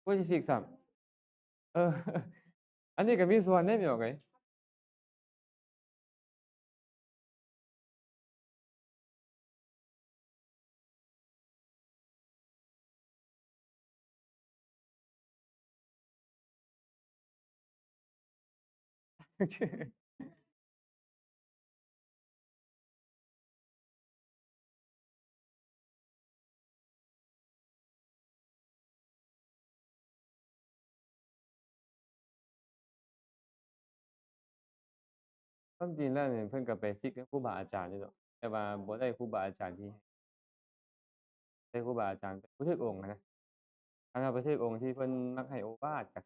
ผู้ที่ศึกซับเอออันนี้ก็มีส่วนได้แม่นบ่เอ่ยความจริงแล้วเนี่ยเพิ่นก็ไปฟิกกับครูบาอาจารย์อยู่ดอกแต่ว่าบ่ได้ครูบาอาจารย์ที่ได้ครูบาอาจารย์ไปทุกองค์อะนะคันว่าไปถึกองค์ที่เพิ่นมักให้โอวาทก็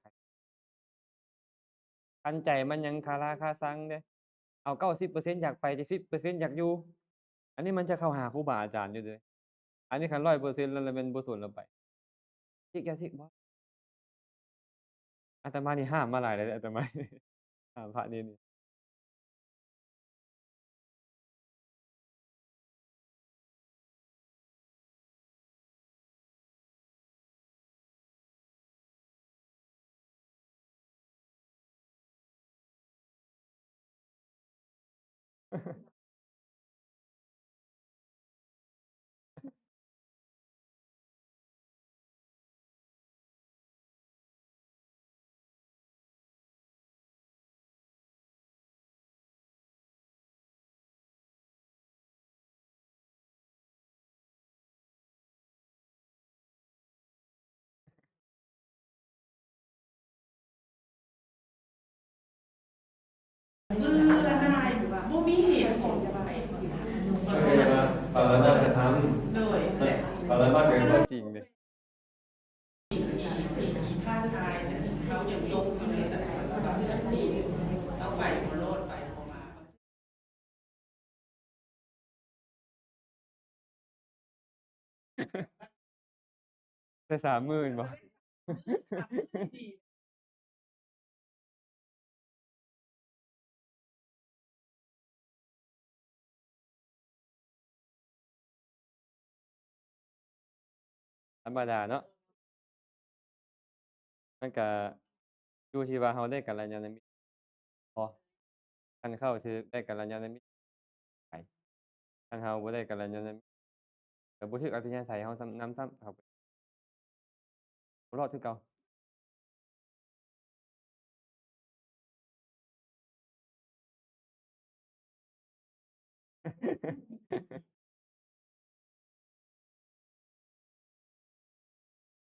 คันใจมันยังคาราคาซังเดะเอา90%อยากไปแต่10%อยากอยู่อันนี้มันจะเข้าหาครูบาอาจารย์อยู่เดะอันนี้คัน100%แล้วแม่นบ่สนเราไปสิกอย่าสิกบ่อาตมานี่ห้ามมาหลายแล้วเดะอาตมาห้ามพระเนรนี่ซื้อละนายแบบว่าบ่มีเหตุผลไปสุดท้ายก็คือว่าปรมาสถานเลยเสร็จปรมาเป็นตัวจริงเดะมีท่าทายเสร็จเขาจะยกอยู่ในสถานแบบนี้เอาไปโมโลดไปโมมา ได้30,000บ่ธรรมดาเนาะมันก็อยู่ที่ว่าเราได้กัลยาณมิตรบ่คันเข้าถึกได้กัลยาณมิตรไปคันเราบ่ได้กัลยาณมิตรก็บ่ถึกอัธยาศัยเราซ้ำครับบ่รอดคือเก่า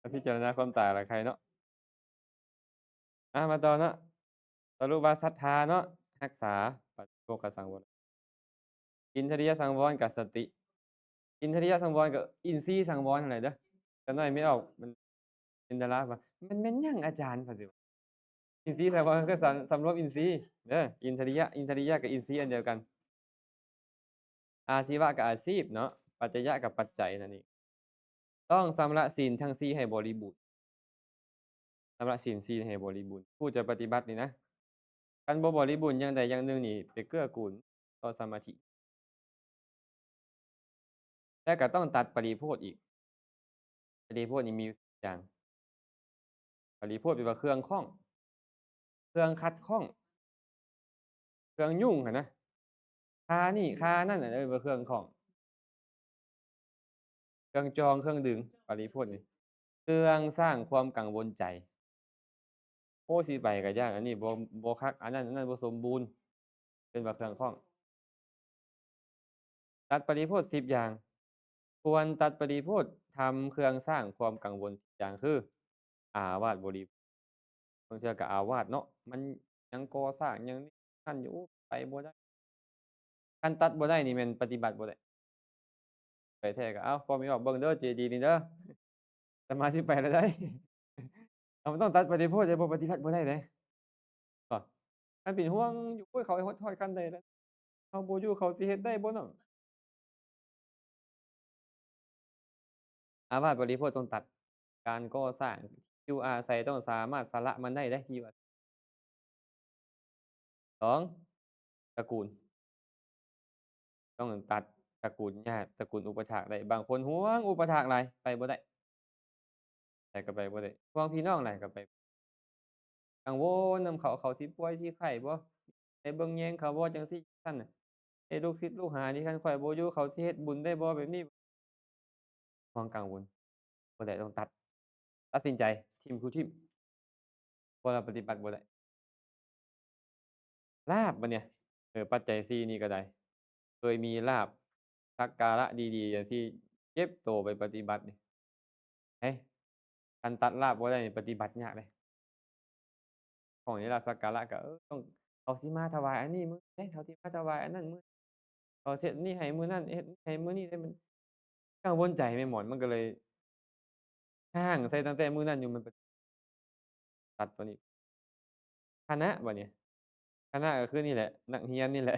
ก็พิจารณาความตายล่ะใครเนาะมาต่อเนาะสรุปว่าศรัทธาเนาะรักษาปฏิโภคสังวรอินทริยสังวรกับสติอินทริยสังวรกับอินทรีย์สังวรนั่นแหละเด้อแต่น้อยไม่ออกมันจินตนาว่ามันแม่นหยังอาจารย์ว่าสิอินทรีย์สังวรคือสำรวมอินทรีย์เด้ออินทริยกับอินทรีย์อันเดียวกันอาชีวะกับอาชีพเนาะปัจจยะกับปัจจัยนั่นเองต้องชำระศีลทั้ง4ให้บริบูรณ์ชำระศีล4ให้บริบูรณ์ผู้จะปฏิบัตินี่นะคันบ่บริบูรณ์อย่างใดอย่างหนึ่งนี่ไปเกื้อกูลต่อสมาธิและก็ต้องตัดปริโภทอีกปริโภทนี่มีอยู่4อย่างปริโภทแปลว่าเครื่องข้องเครื่องขัดข้องเครื่องยุ่งหั้นนะคานี่คานั่นน่ะว่าเครื่องข้องเครื่องจองเครื่องดึงปริโภทนี่เครื่องสร้างความกังวลใจโอ้สิไปก็ยากอันนี้บ่คักอันนั้นบ่สมบูรณ์เป็นว่าเครื่องข้องตัดปริโภท10อย่างควรตัดปริโภททำเครื่องสร้างความกังวล10อย่างคืออาวาสบริบางเทื่อก็อาวาสเนาะมันยังก่อสร้างยังนี่นั่นอยู่ไปบ่ได้คันตัดบ่ได้นี่แม่นปฏิบัติบ่ได้ไปแท้ก็อ้าวพ่อแม่บอกเบิ่งเด้อเจดีย์นี่เด้ออาตมาสิไปแล้วเด้มันต้องตัดปฏิโภทจะบ่ปฏิบัติบ่ได้เดะอ้อคันเป็นห่วงอยู่โอ๊ยเขาให้ฮอดคันใดแล้วเฮาบ่อยู่เขาสิเฮ็ดได้บ่เนาะอาวาสบริโภคต้องตัดการก่อสร้างที่อยู่อาศัยต้องสามารถสละมันได้เดะที่ว่า2ตระกูลต้องตัด ตระกูลญาติตระกูลอุปถากได้บางคนหวงอุปถากหลายไปบ่ได้ไปก็ไปบ่ได้ห่วงพี่น้องหลายก็ไปกังวลนำเขาเขาสิป่วยสิไข้บ่ได้เบิ่งแยงเขาบ่จังซี้จังซั้นน่ะไอ้ลูกศิษย์ลูกหานี่คันข้อยบ่อยู่เขาสิเฮ็ดบุญได้บ่แบบนี้ห่วงกังวลบ่ได้ต้องตัดสินใจทิ่มคือทิ่มบ่รับปฏิบัติบ่ได้ลาบบัดเนี่ยปัจจัย4นี่ก็ได้เคยมีลาภสักการะดีๆจังซี้เก็บโตไปปฏิบัตินี่เอ๊ะคันตัดลาภบ่ได้นี่ปฏิบัติยากเดะ ของที่รับสักการะก็ต้องเขาสิมาถวายอันนี้มื้อนี้เขาสิมาถวายอันนั้นมื้อเขาสิเฮ็ดนี่ให้มื้อนั้นเฮ็ดให้มื้อนี้ได้มันกังวลใจไปหมดมันก็เลยค้างใส่ตั้งแต่มื้อนั้นอยู่มันไปตัดตัวนี้คณะบัดนี้คณะก็คือนี่แหละนักเรียนนี่แหละ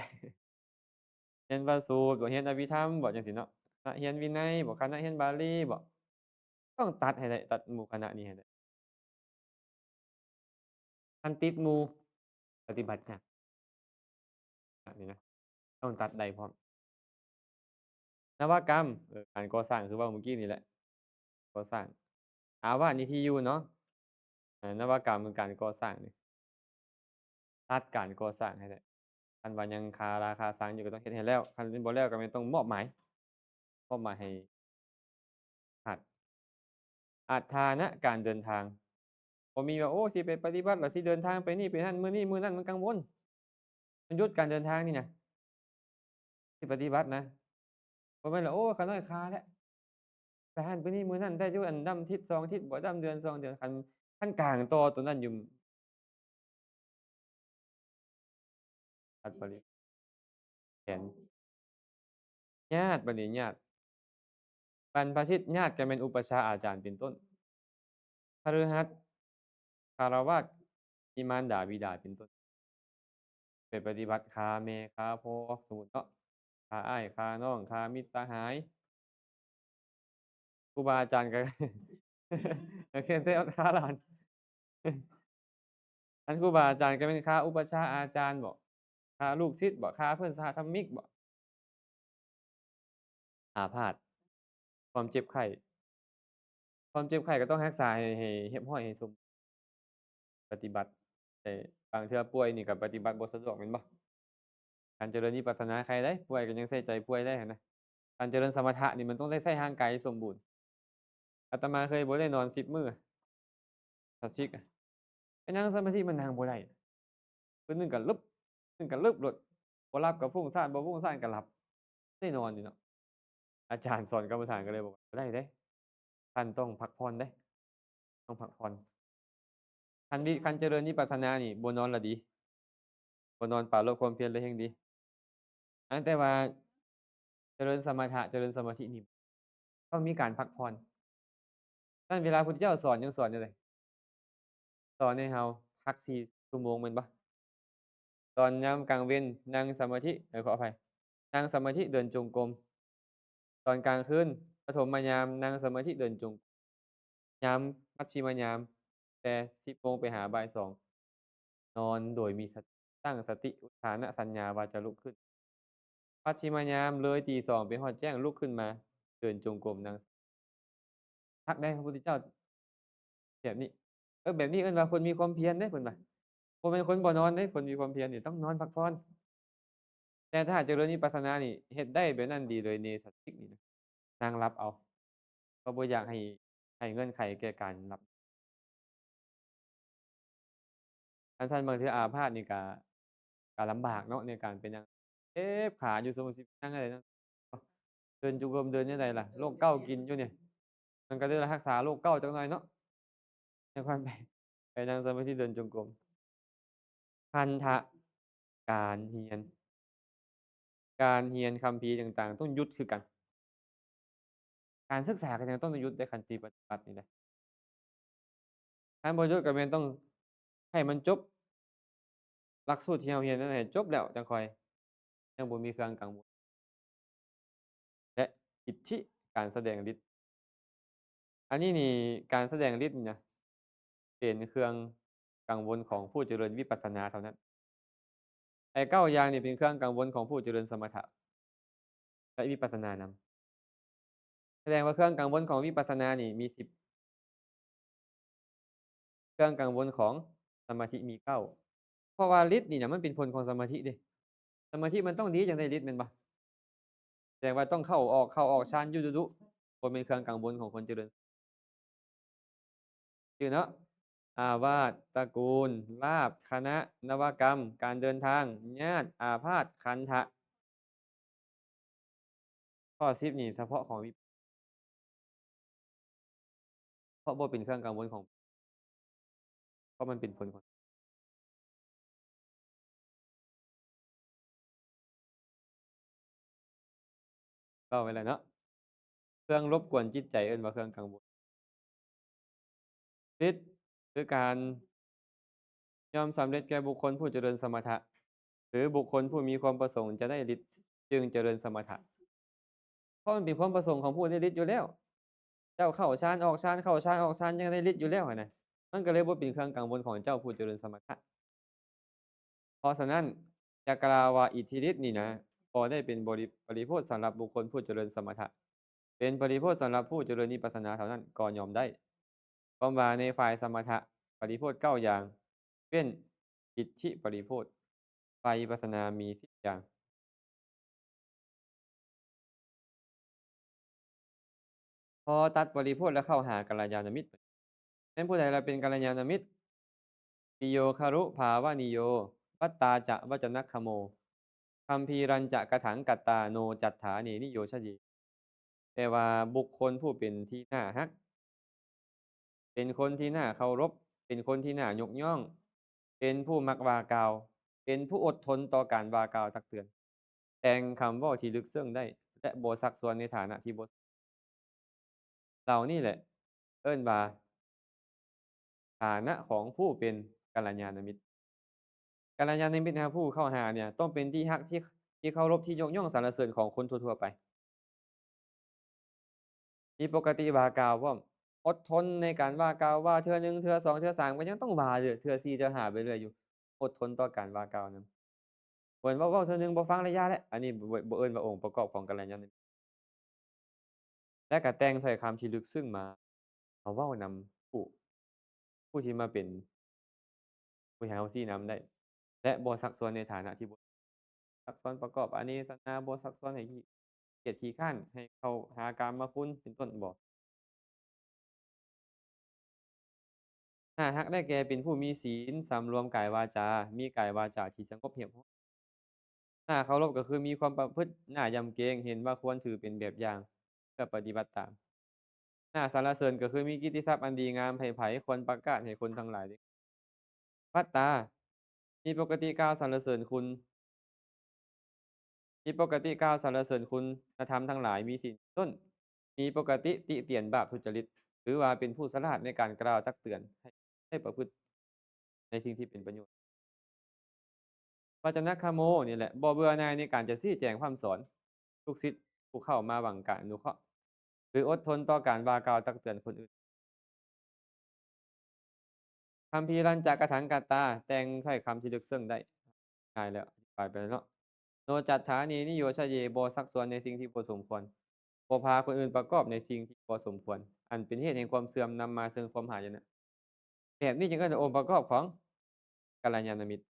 เรียนพระสูตรบ่เรียนอภิธรรมบ่จังซี้เนาะคณะเรียนวินัยบ่คณะเรียนบาลีบ่ต้องตัดให้ได้ตัดหมู่คณะนี้ให้ได้คันติดหมู่ปฏิบัติยากอันนี้นะต้องตัดได้พร้อมนวกรรมการก่อสร้างคือเว้าเมื่อกี้นี่แหละก่อสร้าง อาวาสนี่ที่อยู่เนาะนวกรรมคือการก่อสร้างนี่รัฐการก่อสร้างให้ได้คันว่ายังคาราคาซังอยู่ก็ต้องเฮ็ดให้แล้วคันบ่แล้วก็แม่นต้องมอบหมายให้รัฐอาทานะการเดินทางบ่มีว่าโอ้สิไปปฏิบัติแล้วสิเดินทางไปนี่ไปนั่นมื้อนี้มื้อนั้นมันกังวลมันหยุดการเดินทางนี่น่ะสิปฏิบัตินะบ่แม่นว่าโอ้ข้าน้อยคาแล้วไปหั้นไปนี่มื้อนั้นได้อยู่อันดำทิศ2ทิศบ่ดำเดือน2เดือนคันกลางต่อตัวนั้นอยู่รัฐบริแผนญาติบัดนี้ญาติ บรรพชิตญาติกันเป็นอุปชฌาย์อาจารย์เป็นต้นคฤหัสถ์คฤหัสถ์มีมารดาบิดาเป็นต้นไปปฏิบัติฆ่าแม่ฆ่าพ่อสมมุติเนาะฆ่าอ้ายฆ่าน้องฆ่ามิตรสหายครูบาอาจารย์ก็ก็แค่ไปเอาฆ่าหลานคันครูบาอาจารย์ก็แม่นฆ่าอุปชฌาย์อาจารย์บ่ฆ่าลูกศิษย์บ่ฆ่าเพื่อนสหธรรมิกบ่อาพาธความเจ็บไข้ความเจ็บไข้ก็ต้องรักษาให้เรียบร้อยให้สมปฏิบัติแต่บางเทื่อป่วยนี่ก็ปฏิบัติบ่สะดวกแม่นบ่ การเจริญวิปัสสนาใครได้ป่วยก็ยังใส่ใจป่วยได้หั้นนะการเจริญสมถะนี่มันต้องได้ใช้ร่างกายให้สมบูรณ์อาตมาเคยบ่ได้นอน10มื้อต่อชิกอะไปนั่งสมาธิมันนั่งบ่ได้มื้อหนึ่งก็ลึบมื้อหนึ่งก็ลึบโลดบ่หลับก็ฟุ้งซ่านบ่ฟุ้งซ่านก็หลับได้นอนอยู่เนาะอาจารย์สอนกรรมฐานก็เลยบอกว่าบ่ได้เดะท่านต้องพักผ่อนเดะต้องพักผ่อนคันเจริญวิปัสสนานี่บ่นอนละดีบ่นอนปราลบความเพียรเลยแฮ่งดีแต่ว่าเจริญสมถะเจริญสมาธินี่ต้องมีการพักผ่อนนั่นเวลาพุทธเจ้าสอนยังสอนอยู่เลยสอนให้เราพัก4ชั่วโมงแม่นบ่ตอนยามกลางเว้นนั่งสมาธิขออภัยนั่งสมาธิเดินจงกรมตอนกลางคืนปฐมยามนั่งสมาธิเดินจงกรมยามมัชฌิมยามแต่10โมงไปหาบ่าย2นอนโดยมีสติตั้งสติอุทธานสัญญาว่าจะลุกขึ้นมัชฌิมยามเลยตี2ไปฮอดแจ้งลุกขึ้นมาเดินจงกรมนั่งพักได้พระพุทธเจ้าแบบนี้แบบนี้เอิ้นว่าคนมีความเพียรเด้เพิ่นว่าบ่แม่นคนบ่นอนเด้คนมีความเพียรนี่ต้องนอนพักผ่อนแต่ถ้าเจริญวิปัสสนานี่เฮ็ดได้แบบนั้นดีเลยเนสัชชิกนี่นะนั่งหลับเอาเพราะบ่อยากให้เงื่อนไขแก่การหลับคันซั่นบางเทื่ออาพาธนี่ก็ลำบากเนาะในการไปนั่งเจ็บขาอยู่สมมุติสินั่งจั่งใดนะเดินจงกรมเดินจั่งใดล่ะโรคเก้ากินอยู่เนี่ยมันก็เลยรักษาโรคเก้าจักหน่อยเนาะจังค่อยไปนั่งสมาธิเดินจงกรมพันธะการเรียนคัมภีร์ต่างๆต้องหยุดคือกันการศึกษาก็ยังต้องหยุดได้คันสิปฏิบัตินี่แหละคันบ่หยุดก็แม่นต้องให้มันจบหลักสูตรที่เราเรียนนั่นให้จบแล้วจังค่อยยังบ่มีเครื่องกังวลและอิทธิการแสดงฤทธิ์อันนี้นี่การแสดงฤทธิ์นี่นะเป็นเครื่องกังวลของผู้เจริญวิปัสสนาเท่านั้นไอ้9อย่างนี่เป็นเครื่องกังวลของผู้เจริญสมถะ และวิปัสสนานำแสดงว่าเครื่องกังวลของวิปัสสนานี่มี10เครื่องกังวลของสมาธิมี9เพราะว่าฤทธิ์นี่น่ะมันเป็นผลของสมาธิเดะสมาธิมันต้องดีจั่งได้ฤทธิ์แม่นบ่แสดงว่าต้องเข้าออกฌานอยู่ดูๆบ่แม่นเครื่องกังวลของคนเจริญชื่อเนาะอาวาสตระกูลลาภคณะนวกรรมการเดินทางญาติอาพาธขันธะข้อ10นี่เฉพาะของเพราะบ่เป็นเครื่องกังวลของเพราะมันเป็นผลของเว้าไว้แล้วเนาะเครื่องรบกวนจิตใจเอิ้นว่าเครื่องกังวลฤทธิ์คือการย่อมสำเร็จแก่บุคคลผู้เจริญสมถะหรือบุคคลผู้มีความประสงค์จะได้ฤทธิ์จึงเจริญสมถะเพราะมันเป็นความประสงค์ของผู้ได้ฤทธิ์อยู่แล้วเจ้าเข้าฌานออกฌานเข้าฌานออกฌานยังได้ฤทธิ์อยู่แล้วหั้นน่ะมันก็เลยบ่เป็นเครื่องกังวลของเจ้าผู้เจริญสมถะ เพราะฉะนั้นจะกล่าวว่าอิทธิฤทธิ์นี่นะพอได้เป็นบริโภคสำหรับบุคคลผู้เจริญสมถะเป็นบริโภคสำหรับผู้เจริญวิปัสสนาเท่านั้นก็ยอมได้ความว่าในฝ่ายสมถะบริโภค9อย่างเป็นอิทธิบริโภคฝ่ายวิปัสสนามี10อย่างพอตัดบริโภคแล้วเข้าหากัลยาณมิตรแม้นผู้ใดเราเป็นกัลยาณมิตรปิโยคารุภาวะนิโยปัตตาจะวจนัคคโมคัมภีรัญจะกถังกัตตาโนจัตถาเนนิโยชยีแปลว่าบุคคลผู้เป็นที่น่ารัก เป็นคนที่น่าเคารพเป็นคนที่น่ายกย่องเป็นผู้มักว่ากล่าวเป็นผู้อดทนต่อการว่ากล่าวตักเตือนแต่งคำเว้าที่ลึกซึ้งได้และบ่ซักซ้อนในฐานะที่บ่เหล่านี้แหละเอิ้นว่าฐานะของผู้เป็นกัลยาณมิตรกัลยาณมิตรนะครับผู้เข้าหาเนี่ยต้องเป็นที่รักที่เคารพที่ยกย่องสรรเสริญของคนทั่วๆไปมีปกติว่ากล่าวพร้อมอดทนในการว่ากล่าวว่าเทื่อหนึ่งเทื่อสองเทื่อสามก็ยังต้องว่าอยู่เทื่อสี่เทื่อห้าไปเรื่อยอยู่อดทนต่อการว่ากล่าวนำ เหมือนเว้าๆเทื่อหนึ่งบ่ฟังระยะแล้วอันนี้บ่เอิ้นว่าองค์ประกอบของกัลยาณมิตรและก็แต่งถ้อยคำที่ลึกซึ้งมาเว้านำผู้ที่มาเป็นผู้ให้เราซี้นำได้และบ่ซักซ้อนในฐานะที่บ่ซักซ้อนประกอบอาเนสนาบ่ซักซ้อนให้เกียจขี้คร้านให้เข้าหากามคุณเป็นต้นบ่น่ารักได้แก่เป็นผู้มีศีลสำรวมกายวาจามีกายวาจาที่สงบเรียบร้อยน่าเคารพก็คือมีความประพฤติน่ายำเกรงเห็นว่าควรถือเป็นแบบอย่างเพื่อปฏิบัติตาม น่าสรรเสริญก็คือมีกิตติศัพท์อันดีงามไผๆควรประกาศให้คนทั้งหลายได้ภัตตามีปกติกล่าวสรรเสริญคุณมีปกติกล่าวสรรเสริญคุณธรรมทั้งหลายมีศีลต้นมีปกติติเตียนบาปทุจริตถือว่าเป็นผู้ฉลาดในการกล่าวตักเตือนให้ประพฤติในสิ่งที่เป็นประโยชน์วจนะคโมนี่แหละบ่เบื่อหน่ายในการจะซี้แจงพร่ำสอนลูกศิษย์ผู้เข้ามาหวังการอนุเคราะห์หรืออดทนต่อการว่ากล่าวตักเตือนคนอื่น คัมภีร์รัญจกถังกัตตาแต่งถ้อยคำที่ลึกซึ้งได้ง่ายแล้วอธิบายไปแล้วเนาะโนจัตถานีนิโยชเยบ่ซักซ้อนในสิ่งที่บ่สมควรบ่พาคนอื่นประกอบในสิ่งที่บ่สมควรอันเป็นเหตุแห่งความเสื่อมนำมาซึ่งความหายนะแบบนี้จึงเอิ้นว่าองค์ประกอบของกัลยาณมิตร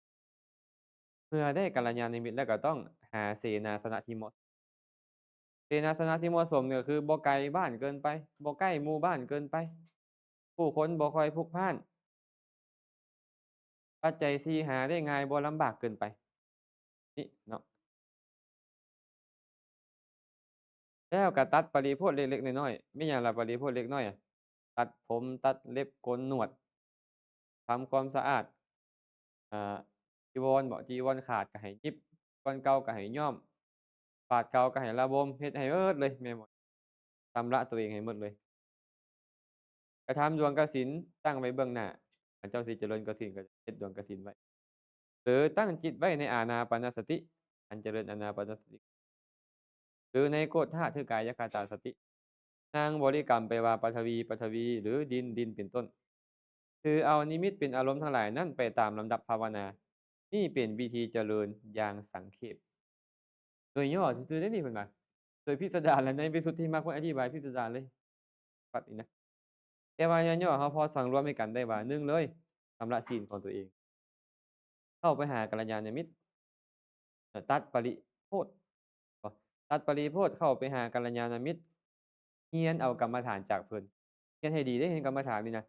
เมื่อได้กัลยาณมิตรแล้วก็ต้องหาเสนาสนะที่เหมาะเสนาสนะที่เหมาะสมก็คือบ่ไกลบ้านเกินไปบ่ใกล้หมู่บ้านเกินไปผู้คนบ่ค่อยพลุกพล่านปัจจัยสี่หาได้ง่ายบ่ลำบากเกินไปนี่เนาะ แล้วก็ตัดปริพรรสเล็กๆน้อยๆมีหยังล่ะปริพรรสเล็กน้อยอะตัดผมตัดเล็บโกนหนวดทำความสะอาดอ่าจีวรบ่จีวรขาดก็ให้ยิบจีวรเก่าก็ให้ย้อมบาตรเก่าก็ให้ระบมเฮ็ดให้เบิดเลยแม่นบ่ชำระตัวเองให้หมดเลยกระทำดวงกฐินตั้งไว้เบื้องหน้าคันเจ้าสิเจริญกฐินก็เฮ็ดดวงกฐินไว้หรือตั้งจิตไว้ในอานาปานสติอันเจริญอานาปานสติหรือในโกฏฐคือกายคตาสติ นางบริกรรมไปว่าปฐวีปฐวีหรือดินดินเป็นต้นคือเอานิมิตเป็นอารมณ์ทั้งหลายนั่นไปตามลำดับภาวนานี่เป็นวิธีเจริญอย่างสังเขปโดยย่อซื่อๆเด้อนี่เพิ่นว่า โดยพิสดารและในวิสุทธิมรรคเพิ่นอธิบายพิสดารเลยปัดนี่นะแต่ว่าย่อๆเราพอสังรวมให้กันได้ว่า1เลยชำระศีลของตัวเองเข้าไปหากัลยาณมิตรตัดปริโภทย์บ่ตัดปริโภทย์เข้าไปหากัลยาณมิตรเรียนเอากรรมฐานจากเพิ่นเรียนให้ดีเด้อเรียนกรรมฐานนี่นะ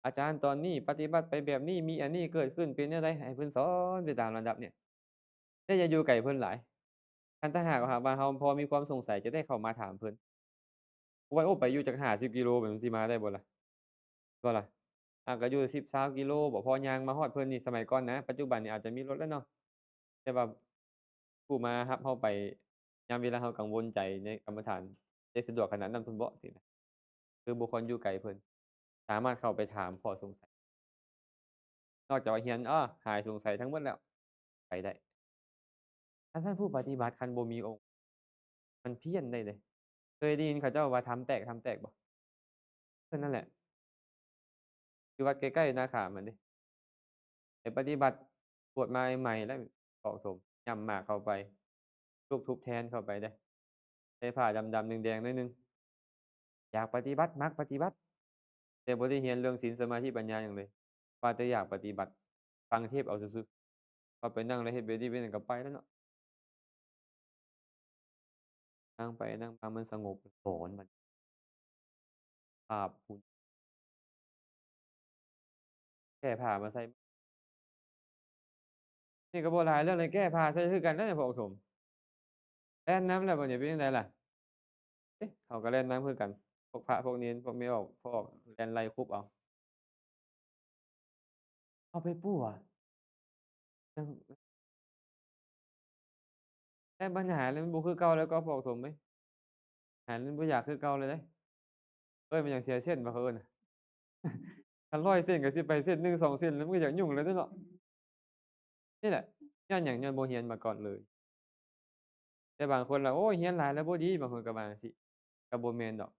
อาจารย์ตอนนี้ปฏิบัติไปแบบนี้มีอันนี้เกิดขึ้นเป็นจั่งใดให้เพิ่นสอนไปตามลำดับเนี่ยแต่อย่าอยู่ไกลเพิ่นหลายคันถ้าหากว่าเราพอมีความสงสัยจะได้เข้ามาถามเพิ่นว่าโอ้ไปอยู่จัก50กิโลแบบมันสิมาได้บ่ล่ะ บ่ล่ะก็อยู่10-20กิโลบ่พอย่างมาฮอดเพิ่นนี่สมัยก่อนนะปัจจุบันนี่อาจจะมีรถแล้วเนาะแต่ว่าผู้มารับเราไปยามเวลาเรากังวลใจในกรรมฐานได้สะดวกขนาดนั้นเพิ่นบ่สินะคือบ่ควรอยู่ไกลเพิ่นสามารถเข้าไปถามข้อสงสัยนอกจากว่าเรียนหายสงสัยทั้งหมดแล้วไปได้ถ้าท่านผู้ปฏิบัติคันบ่มีองค์มันเพี้ยนได้เดะเคยได้ยินเขาเจ้าว่าธรรมแตกธรรมแตกบ่เออนั่นแหละอยู่วัดใกล้ๆนาขามนั่นเดะไปปฏิบัติบวชมาใหม่ๆแล้วเหมาะสมย่ำหมากเข้าไปลูกทุบแทนเข้าไปเดะ ใส่ผ้าดำๆแดงๆหน่อยหนึ่งอยากปฏิบัติมักปฏิบัติแต่บ่ได้เรียนเรื่องศีลสมาธิปัญญาหยังเลยว่าแต่อยากปฏิบัติฟังเทศน์เอาซื่อๆพอไปนั่งแล้วเฮ็ดเวทีเวยนั้นก็ไปแล้วเนาะนั่งไปนั่งมามันสงบหลอนบัดภาพหุ่นแก้ผ้ามาใส่นี่ก็บ่หลายเรื่องเลยแก้ผ้าใส่คือกันนั่นแหละพระปฐมแล่นนำแล้วบัดนี้เป็นจังไดล่ะเอ๊ะเขาก็แล่นนำคือกันพวกพระพวกเณรพวกแม่ออกพวกออกแล่นไล่คุบเอาเอาไปปั่วจังแต่ปัญหาเลยมันบ่คือเก่าแล้วก็พระปฐมเอ้ยหามันบ่อยากคือเก่าเลยเดะเอิ้นว่าหยังเสียเส้นบ่เขาเอิ้นน่ะ คัน100เส้นก็สิไปเส้น1 2เส้นแล้วมันก็อยากยุ่งแล้วเด้อเนาะนี่แหละย้อนหยังย้อนบ่เรียนมาก่อนเลยแต่บางคนล่ะโอ๊ยเรียนหลายแล้วบ่ดีบางคนก็ว่าจังซี้ก็บ่แม่นดอก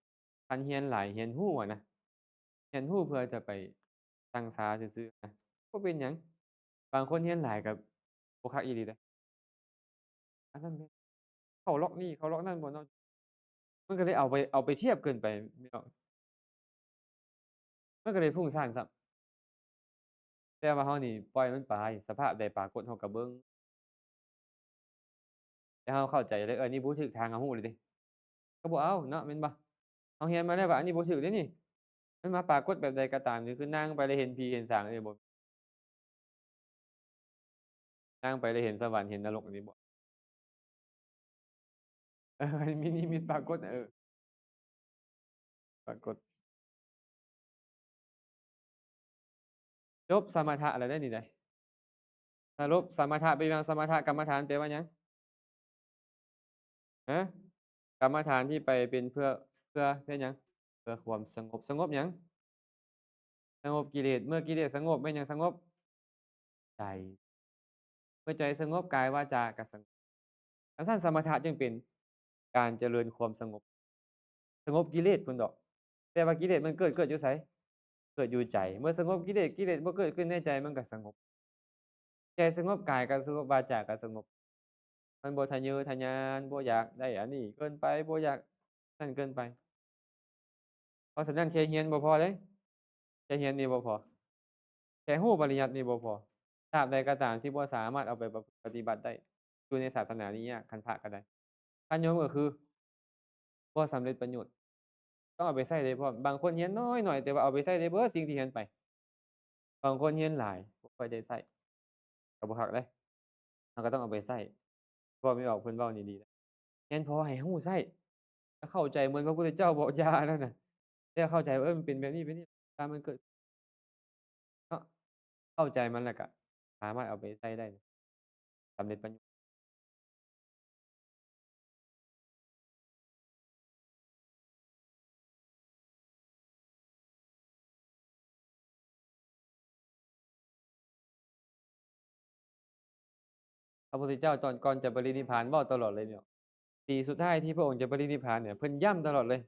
คันเรียนหลายเรียนรู้อะนะเรียนรู้เพื่อจะไปตั้งฉาซื่อๆนะบ่เป็นหยังบางคนเรียนหลายก็บ่คักอีหลีเดะอันนั้นแม่นเข้าล็อกนี้เข้าล็อกนั้นบ่เนาะมันก็เลยเอาไปเทียบเกินไปพี่น้องมันก็เลยฟุ้งซ่านซ้ำแต่ว่าเรานี่ปล่อยมันไปสภาพใดปรากฏเราก็เบิ่งแต่เราเข้าใจเลยอันนี้บ่ถูกทางเรารู้เลยเดะ ก็บ่เอาเนาะแม่นบ่เราเรียนมาแล้วว่าอันนี้บ่ถูกเดะนี่มันมาปรากฏแบบใดก็ตามนี่คือนั่งไปแล้วเห็นผีเห็นสางอันนี้บ่นั่งไปแล้วเห็นสวรรค์เห็นนรกอันนี้บ่เออมีนิมิตปรากฏปรากฏจบสมถะแล้วเด้อนี่ได้สรุปสมถะเป็นหยังสมถกรรมฐานแปลว่าหยังฮะกรรมฐานที่ไปเป็นเพื่อหยังเพื่อความสงบสงบหยังสงบกิเลสเมื่อกิเลสสงบแม่นหยังสงบใจเมื่อใจสงบกายวาจาก็สงบดังซั้นสมถะจึงเป็นการเจริญความสงบ สงบกิเลสพุ่นดอกแต่ว่ากิเลสมันเกิดอยู่ไสเกิดอยู่ใจเมื่อสงบกิเลสกิเลสบ่เกิดขึ้นในใจมันก็สงบใจสงบกายก็สงบวาจาก็สงบมันบ่ทะเยอทะยานบ่อยากได้อันนี้เกินไปบ่อยากนั่นเกินไปเพราะฉะนั้นแค่เรียนบ่พอเดะแค่เรียนนี่บ่พอแค่รู้ปริยัตินี่บ่พอตราบใดก็ตามที่บ่สามารถเอาไปปฏิบัติได้อยู่ในศาสนานี้ยากคันพระก็ได้คันโยมก็คือบ่สำเร็จประโยชน์ต้องเอาไปใช้ได้พร้อมบางคนเรียนน้อยหน่อยแต่ว่าเอาไปใช้ได้เบิดสิ่งที่เรียนไป บางคนเรียนหลายบ่ค่อยได้ใช้ก็บ่คักเดะเราก็ต้องเอาไปใช้เว้าไม่ออกเพิ่นเว้านี่ดีนะเรียนพอให้รู้ใช้ถ้าเข้าใจเหมือนพระพุทธเจ้าบอกอย่านั่นน่ะแต่เข้าใจว่ามันเป็นแบบนี้ตามมันเกิดเนาะเข้าใจมันแล้วก็สามารถเอาไปใช้ได้สำเร็จประโยชน์พระพุทธเจ้าตอนก่อนจะปรินิพพานเว้าตลอดเลยเนี่ยปีสุดท้ายที่พระองค์จะปรินิพพานเนี่ยเพิ่นย้ำตลอดเลย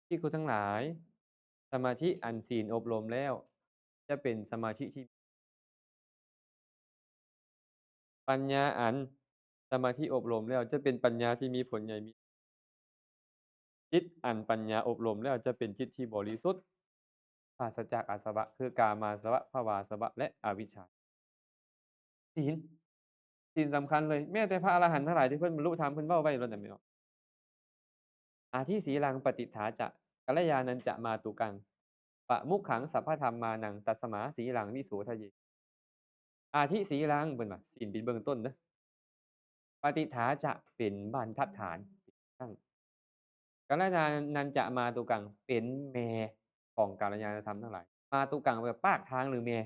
ภิกขุทั้งหลายสมาธิอันศีลอบรมแล้วจะเป็นสมาธิที่ปัญญาอันสมาธิอบรมแล้วจะเป็นปัญญาที่มีผลใหญ่มิ จิตอันปัญญาอบรมแล้วจะเป็นจิตที่บริสุทธิ์ปราศจากอาสวะคือกามาสวะภวาสวะและอวิชชาศีลศีลสำคัญเลยแม้แต่พระอรหันต์ทั้งหลายที่เพิ่นบรรลุธรรมเพิ่นเว้าไว้แล้วนั่นแม่นบ่อาทิสีลังปฏิฏฐาจะกัลยาณัญจะมาตุกังปะมุขขังสัพพธัมมานังตัสมาสีลังวิโสทะเยอาทิสีลังเพิ่นว่าศีลเป็นเบื้องต้นเด้อปฏิฏฐาจะเป็นบรรทัดฐานตั้ง กัลยาณัญจะมาตุกังเป็นแม่ของกัลยาณธรรมทั้งหลายมาตุกังแปลว่าปากทางหรือแม่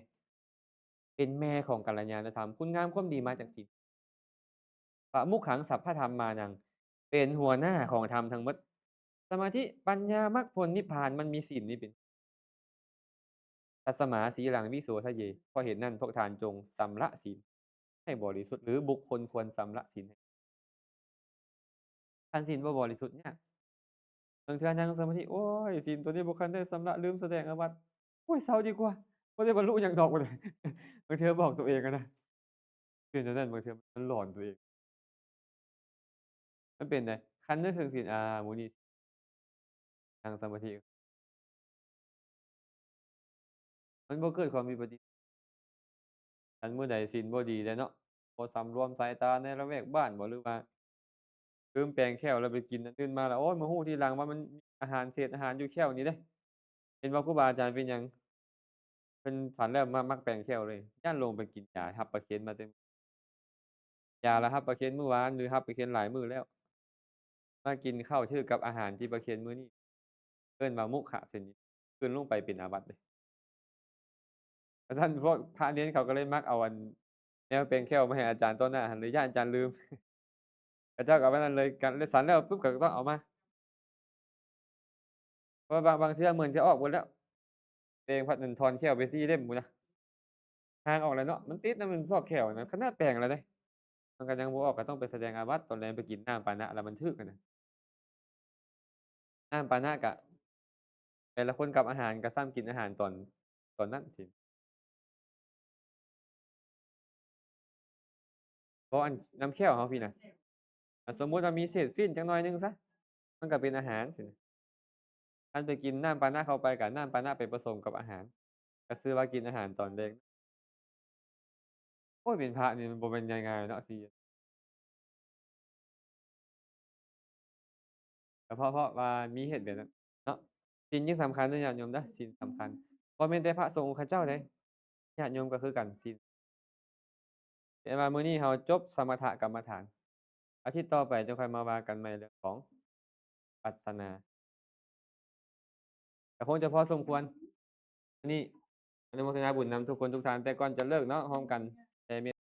เป็นแม่ของกัลยาณธรรมคุณงามความดีมาจากศีลปะมุขขังสัพพธรรมมานังเป็นหัวหน้าของธรรมทั้งหมดสมาธิปัญญามรรคผลนิพพานมันมีศีลนี่เป็นตัสมาสีลังวิโสทะเยเพราะเหตุนั้นพวกท่านจงสำระศีลให้บริสุทธิ์หรือบุคคลควรสำระศีลให้คันศีลบ่บริสุทธิ์ยาก บางเทื่อนั่งสมาธิโอ๊ยศีลตัวนี้บ่คันได้ชำระลืมแสดงอาบัติโอ๊ยเซาดีกว่าบ่ได้บรรลุหยังดอกบัดนี้บางเทื่อบอกตัวเองอะนะเป็นจังนั้นบางเทื่อมันหลอนตัวเองมันเป็นไดคันนึกถึงศีลมื้อนี้นั่งสมาธิมันบ่เกิดความมีปฏิคันมื้อใดศีลบ่ดีแล้วเนาะบ่สำรวมสายตาในละแวกบ้านบ่หรือว่าลืมแปรงแก้วแล้วไปกินอันอื่นมาแล้วโอ๊ยมาฮู้ทีหลังว่ามันมีอาหารเศษอาหารอยู่แก้วนี้เด้เห็นว่าครูบาอาจารย์เป็นหยังเพิ่นฉันแล้วมักแปรงแก้วเลยย้านลงไปกินยาทับประเคนมาเต็ม ยาละครับประเคนเมื่อวานหรือครับประเคนหลายมื้อแล้วมากินข้าวชื่อกับอาหารที่ประเคนมื้อนี้เอิ้นว่ามุขเส้นนี้กลืนลงไปเป็นอาบัติเดะกระซั้นพวกพระเณรเขาก็เลยมักเอาอันแนวแปลงแค้วมาให้อาจารย์ต่อหน้าหั้นเลยย้านอาจารย์ลืมเขาเจ้าก็เอาไว้นั่นเลยกันฉันแล้วปุ๊บก็ต้องเอามาเพราะว่าบางเทื่อเหมือนจะออกเบิดแล้วตัวเองพัดนั่นถอนแค้วไป4เล่มพู้นนะห่างออกแล้วเนาะมันติดนำมันซอกแค้วนะขนาดแปรงแล้วเดะมันก็ยังบ่ออกก็ต้องไปแสดงอาบัติตอนแลงไปกินน้ำปานะแล้วมันถึกอะนะน้ำปานะก็แต่ละคนกับอาหารก็ซ้ำกินอาหารตอนนั้นสิ เพราะอันน้ำแค้วเขาพี่น่ะสมมุติว่ามีเศษสิ้นจักหน่อยหนึ่งซะมันก็เป็นอาหารสิคันไปกินน้ำปานะเข้าไปก็น้ำปานะไปผสมกับอาหารก็ชื่อว่ากินอาหารตอนแลงโอ๊ยเป็นพระนี่มันบ่แม่นง่ายๆเนาะสิก็เพราะว่ามีเหตุแบบนั้นเนาะศีลยิ่งสำคัญเด้อญาติโยมเด้อศีลสำคัญบ่แม่นแต่พระสงฆ์เขาเจ้าเดะญาติโยมก็คือกันศีลแต่ว่ามื้อนี้เราจบสมถกรรมฐานอาทิตย์ต่อไปจะค่อยมาว่ากันใหม่เรื่องของวิปัสสนาก็คงจะพอสมควร อันนี้อนุโมทนาบุญนำทุกคนทุกท่านแต่ก่อนจะเลิกเนาะพร้อมกัน